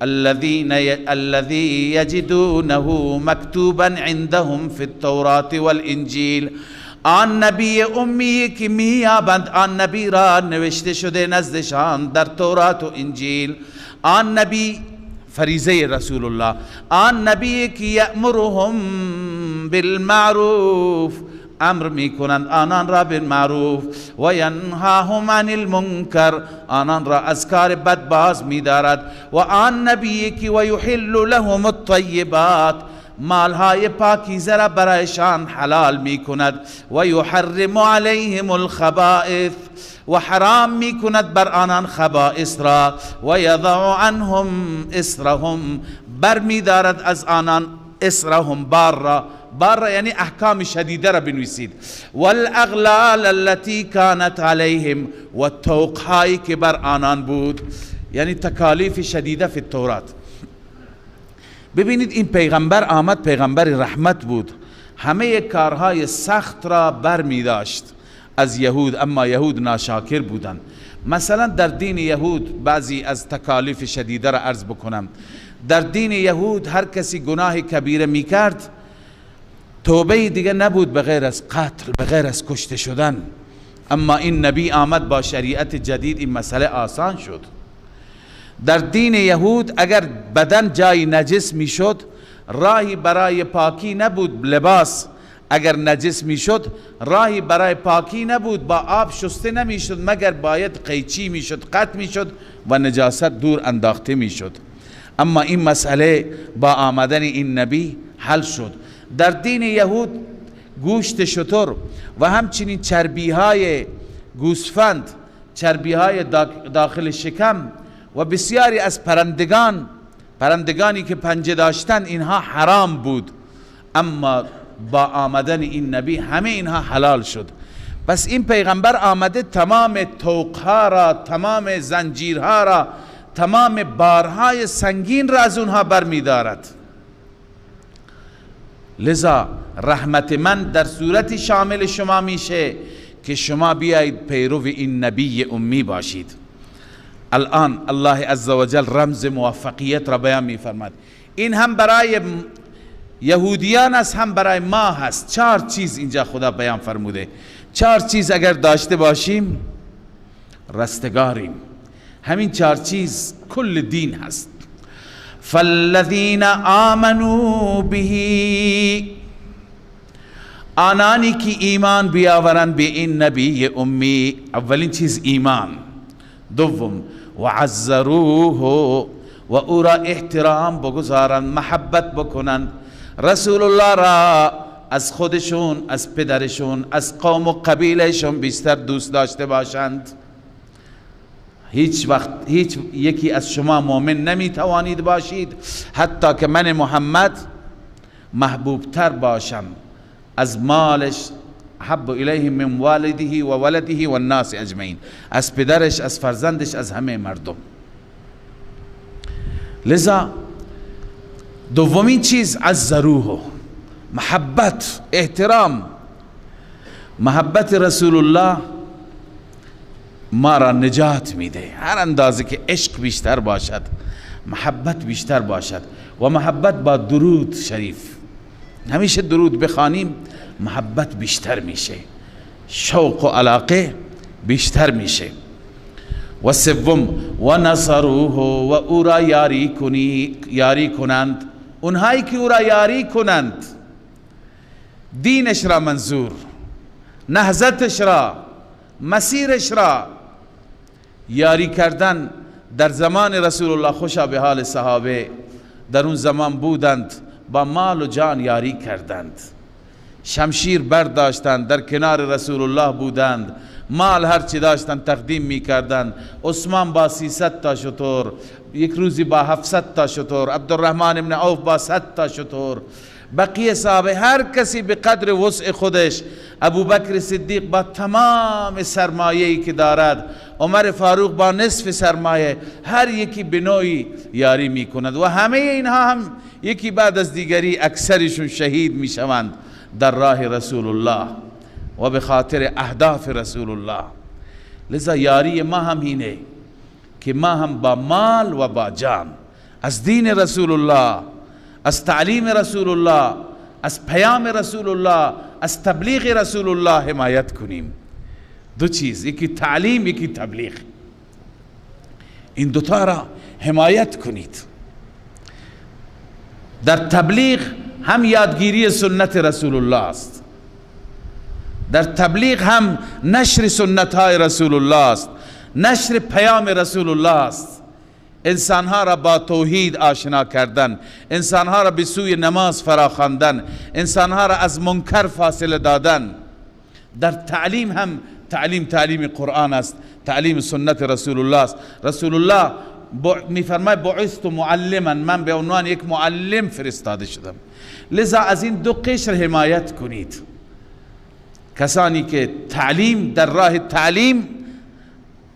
الذي یجدونه مکتوبا عندهم فی التوراة والانجیل، آن نبی امی که میابند آن نبی را نوشته شده نزدشان در تورات و انجیل. آن نبی فریضه رسول الله، آن نبی که یأمرهم بالمعروف، امر میکنند آنان را بالمعروف، و ینهاهم عن المنکر، آنان را از کار بد باز می‌دارد. و آن نبی که و یحل لهم الطیبات، مالهای پاکیزه را برایشان حلال میکند. و یحرم علیهم الخبائث، و حرام میکند بر آنان خبائث را. و یضع عنهم اسرهم، بر میدارد از آنان اسرهم، بار را. بار یعنی احکام شدیده را بنویسید. والاغلال التي كانت عليهم، و توقهایی که بر آنان بود، یعنی تکالیف شدیده فی التورات. ببینید این پیغمبر آمد، پیغمبر رحمت بود، همه کارهای سخت را بر می داشت از یهود، اما یهود ناشاکر بودند. مثلا در دین یهود بعضی از تکالیف شدیده را عرض بکنم. در دین یهود هر کسی گناه کبیره می کرد، توبه دیگه نبود بغیر از قتل، بغیر از کشته شدن. اما این نبی آمد با شریعت جدید، این مسئله آسان شد. در دین یهود اگر بدن جای نجس می شد، راهی برای پاکی نبود. لباس اگر نجس می شد، راهی برای پاکی نبود، با آب شسته نمی شد، مگر باید قیچی می شد، قطع می شد و نجاست دور انداخته می شد. اما این مسئله با آمدن این نبی حل شد. در دین یهود گوشت شتر و همچنین چربی های گوسفند، چربی های داخل شکم و بسیاری از پرندگانی که پنجه داشتند، اینها حرام بود. اما با آمدن این نبی همه اینها حلال شد. پس این پیغمبر آمده تمام طوقها را، تمام زنجیرها را، تمام بارهای سنگین را از اونها بر می دارد. لذا رحمت من در صورت شامل شما میشه که شما بیایید پیرو این نبی امی باشید. الان الله عزوجل رمز موفقیت را بیان میفرماد. این هم برای یهودیان است، هم برای ما هست. 4 چیز اینجا خدا بیان فرموده. 4 چیز اگر داشته باشیم رستگاریم. همین 4 چیز کل دین هست. فالذین آمنوا به، آنانی که ایمان بیاورند به این نبی امی. اولین چیز ایمان. دوم وعزروه، و او را احترام بگذارند، محبت بکنند. رسول الله را از خودشون، از پدرشون، از قوم و قبیلهشون بیشتر دوست داشته باشند. هیچ وقت هیچ یکی از شما مؤمن نمی توانید باشید حتی که من محمد محبوب تر باشم از مالش، حب الیه من والده و ولده و الناس اجمعین، از پدرش، از فرزندش، از همه مردم. لذا دومین چیز عزروه، محبت، احترام. محبت رسول الله ما را نجات میده. هر اندازه که عشق بیشتر باشد، محبت بیشتر باشد، و محبت با درود شریف، همیشه درود بخوانیم محبت بیشتر میشه، شوق و علاقه بیشتر میشه. و سوم و نصروه، و او را یاری کنند، اونهایی که او را یاری کنند، دینش را منظور، نهضتش را، مسیرش را یاری کردن. در زمان رسول الله خوشا به حال صحابه در اون زمان بودند، با مال و جان یاری کردند، شمشیر برداشتند، در کنار رسول الله بودند، مال هر چی داشتند تقدیم می کردند. عثمان با 300 تا شتر، یک روزی با 700 تا شتر، عبدالرحمن ابن عوف با 100 تا شتر، بقیه صحابه هر کسی به قدر وسع خودش، ابوبکر صدیق با تمام سرمایه‌ای که دارد، عمر فاروق با نصف سرمایه، هر یکی به نوعی یاری می کند و همه اینها هم یکی بعد از دیگری اکثرشون شهید می شوند در راه رسول الله و به خاطر اهداف رسول الله. لذا یاری ما هم اینه که ما هم با مال و با جان از دین رسول الله، از تعلیم رسول الله، از پیام رسول الله، از تبلیغ رسول الله حمایت کنیم. دو چیز، یکی تعلیم، یکی تبلیغ، این دوتا را حمایت کنید. در تبلیغ هم یادگیری سنت رسول الله است، در تبلیغ هم نشر سنت های رسول الله است، نشر پیام رسول الله است، انسانها را با توحید آشنا کردن، انسانها را به سوی نماز فراخواندن، انسانها را از منکر فاصله دادن. در تعلیم هم تعلیم قرآن است، تعلیم سنت رسول الله است. رسول الله میفرماید بعثت معلما، من به عنوان یک معلم فرستاده شدم. لذا از این دو قشر حمایت کنید. کسانی که تعلیم، در راه تعلیم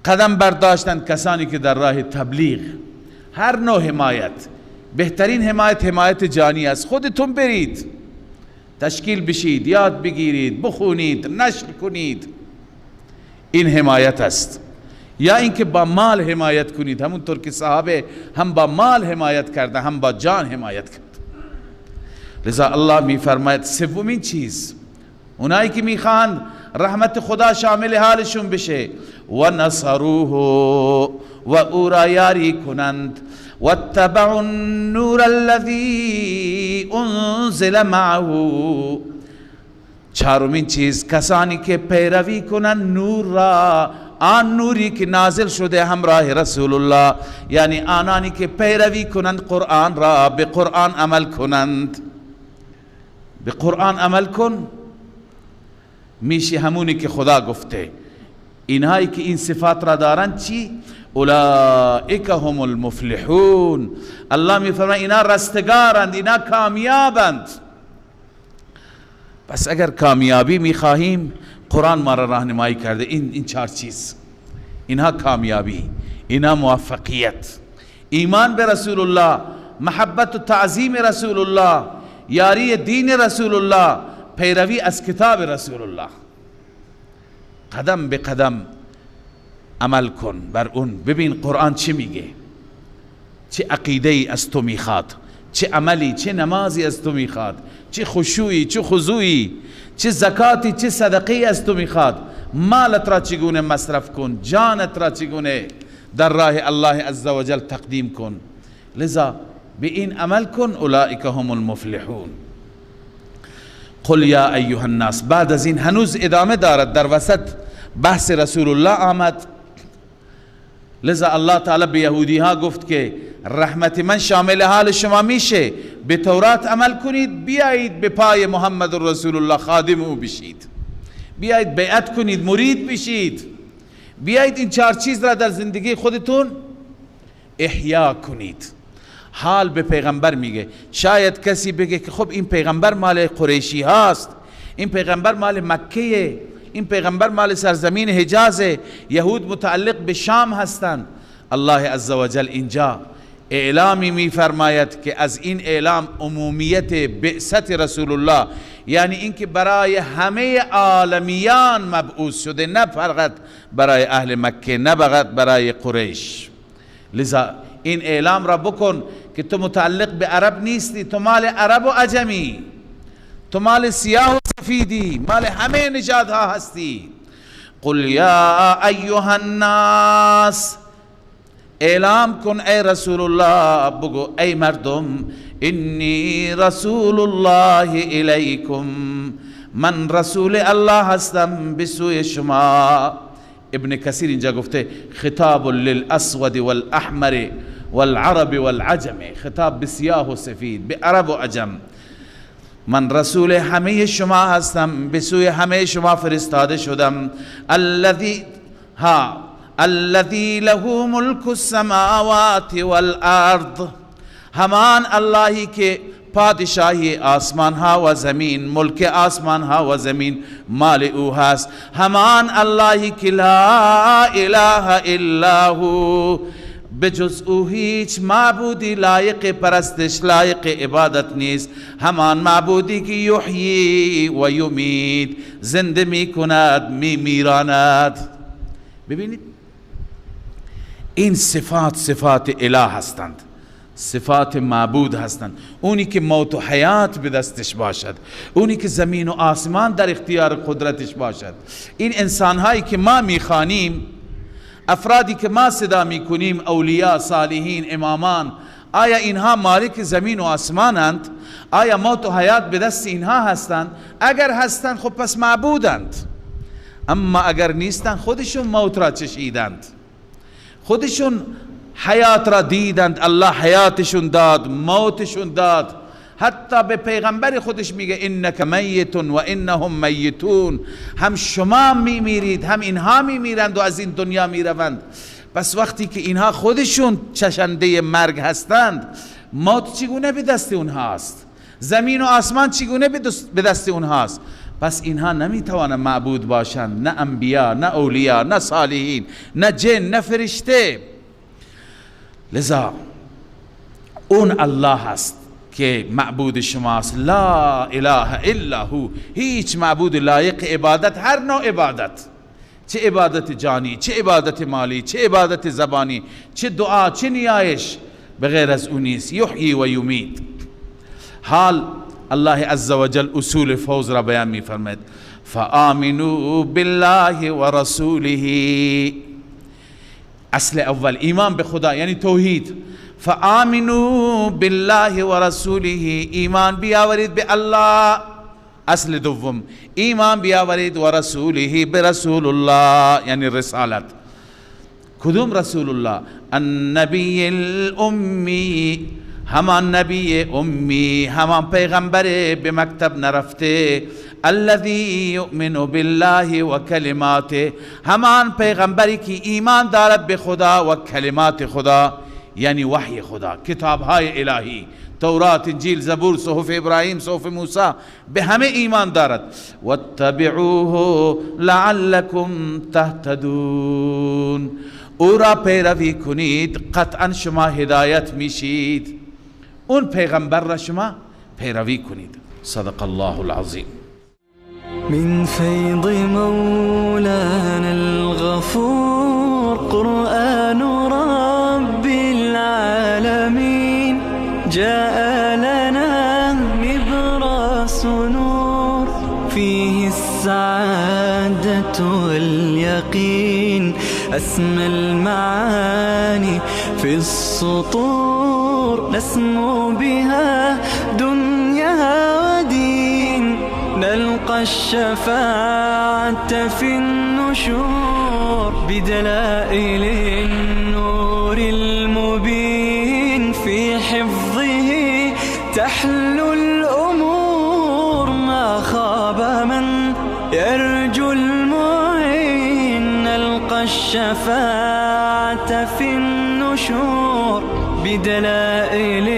قدم برداشتند، کسانی که در راه تبلیغ، هر نوع حمایت. بهترین حمایت جانی است. خودتون برید تشکیل بشید، یاد بگیرید، بخونید، نشر کنید، این حمایت است. یا اینکه با مال حمایت کنید، همونطور که صحابه هم با مال حمایت کرده، هم با جان حمایت کرد. لذا الله می فرماید سومین چیز، اونایی که میخواهند رحمت خدا شامل حالشون بشه، و نصروه، و او را یاری کنند، واتبعوا النور الذی انزل معه. چهارمین چیز، کسانی که پیروی کنند نور را، آن نوری که نازل شده همراه رسول الله، یعنی آنانی که پیروی کنند قرآن را، به قرآن عمل کنند. به قرآن عمل کن میشه همونی که خدا گفته. اینهایی که این صفات را دارند چی؟ اولئک هم المفلحون. الله میفرماید اینا رستگارند، اینا کامیابند. پس اگر کامیابی میخواهیم، قرآن ما را راهنمایی کرده. این چهار چیز، اینها کامیابی، اینها موفقیت. ایمان به رسول الله، محبت و تعظیم رسول الله، یاری دین رسول الله، پیروی از کتاب رسول الله. قدم به قدم عمل کن بر اون. ببین قرآن چی میگه، چه عقیده ای از تو میخواد، چه عملی، چه نمازی از تو میخواد، چه خشوعی، چه خضوعی، چه زکاتی، چه صدقی از تو میخواد. مالت را چگونه مصرف کن، جانت را چگونه در راه الله عزوجل تقدیم کن. لذا به این عمل کن. اولئک هم المفلحون. قل یا ایها الناس. بعد از این هنوز ادامه دارد، در وسط بحث رسول الله آمد. لذا الله تعالی به یهودی ها گفت که رحمت من شامل حال شما میشه، به تورات عمل کنید، بیایید به پای محمد رسول الله خادم او بشید، بیایید بیعت کنید، مرید بشید، بیایید این چهار چیز را در زندگی خودتون احیا کنید. حال به پیغمبر میگه. شاید کسی بگه که خب این پیغمبر مال قریشی هاست، این پیغمبر مال مکه، این پیغمبر مال سرزمین حجاز، یهود متعلق به شام هستند. الله عزوجل اینجا اعلامی میفرماید که از این اعلام عمومیت بعثت رسول الله، یعنی اینکه برای همه عالمیان مبعوث شده، نه فقط برای اهل مکه، نه فقط برای قریش. لذا این اعلام را بکن که تو متعلق به عرب نیستی، تو مال عرب و عجمی، تو مال سیاه و سفیدی، مال همه نژادها هستی. قل یا ایها الناس، اعلام کن ای رسول الله، بگو ای مردم، انی رسول الله الیکم، من رسول الله هستم به سوی شما. ابن کثیر اینجا گفته خطاب للاسود والاحمر والعرب والعجم، خطاب به سیاه و سفید، به عرب و عجم. من رسول همه شما هستم، به سوی همه شما فرستاده شدم. الذي له ملك السماوات والارض، همان اللهی که پادشاهی آسمان ها و زمین، ملک آسمان ها و زمین مال او هست. همان اللهی که لا اله الا هو، بجز او هیچ معبودی لایق پرستش، لایق عبادت نیست. همان معبودی که یحیی و یمیت، زنده می کند، می میراند. ببینید این صفات اله هستند، صفات معبود هستند. اونی که موت و حیات به دستش باشد، اونی که زمین و آسمان در اختیار قدرتش باشد. این انسانهایی که ما میخوانیم، افرادی که ما صدا میکنیم، اولیاء، صالحین، امامان، آیا اینها مالک زمین و آسمانند؟ آیا موت و حیات به دست اینها هستند؟ اگر هستند خب پس معبودند. اما اگر نیستند خودشون موت را چشیدند، خودشون حیات را دیدند، الله حیاتشون داد، موتشون داد. حتی به پیغمبر خودش میگه انک میت و انهم میتون، هم شما میمیرید هم اینها میمیرند و از این دنیا میروند. پس وقتی که اینها خودشون چشنده مرگ هستند، موت چگونه به دست اونهاست؟ زمین و آسمان چگونه به دست اونهاست؟ پس اینها نمیتوانند معبود باشند، نه انبیا، نه اولیا، نه صالحین، نه جن، نه فرشته. لذا اون الله هست که معبود شماست. لا اله الا هو، هیچ معبود لایق عبادت، هر نوع عبادت، چه عبادت جانی، چه عبادت مالی، چه عبادت زبانی، چه دعا، چه نیایش، بغیر از اون نیست. یحیی و یمیت. حال الله عزوجل اصول فوز را بیان می فرماید. فآمنوا بالله و رسوله، اصل اول ایمان به خدا یعنی توحید. فآمنوا بالله و رسوله، ایمان بیاورید به الله. اصل دوم ایمان بیاورید و رسوله، به رسول الله یعنی رسالت. کدوم رسول الله؟ النبی الامی، همان نبی امی، همان پیغمبر به مکتب نرفته. الذي یؤمن بالله و کلماته، همان پیغمبری که ایمان دارد به خدا و کلمات خدا، یعنی وحی خدا، کتابهای الهی، تورات، انجیل، زبور، صحف ابراهیم، صحف موسی، به همه ایمان دارد. واتبعوه لعلکم تهتدون، او را پیروی کنید قطعا شما هدایت میشید. اون پیغمبر را شما پیروی کنید. صدق الله العظیم. من فيض مولانا الغفور قرآن رب العالمين، جاء لنا نبراس نور فيه السعادة واليقين، أسمى المعاني في السطور، نسمو بها دنيا ودين، نلقى الشفاعة في النشور، بدلائل النور المبين، في حفظه تحلو الأمور، ما خاب من يرجو المعين، نلقى الشفاعة في النشور، بدلائل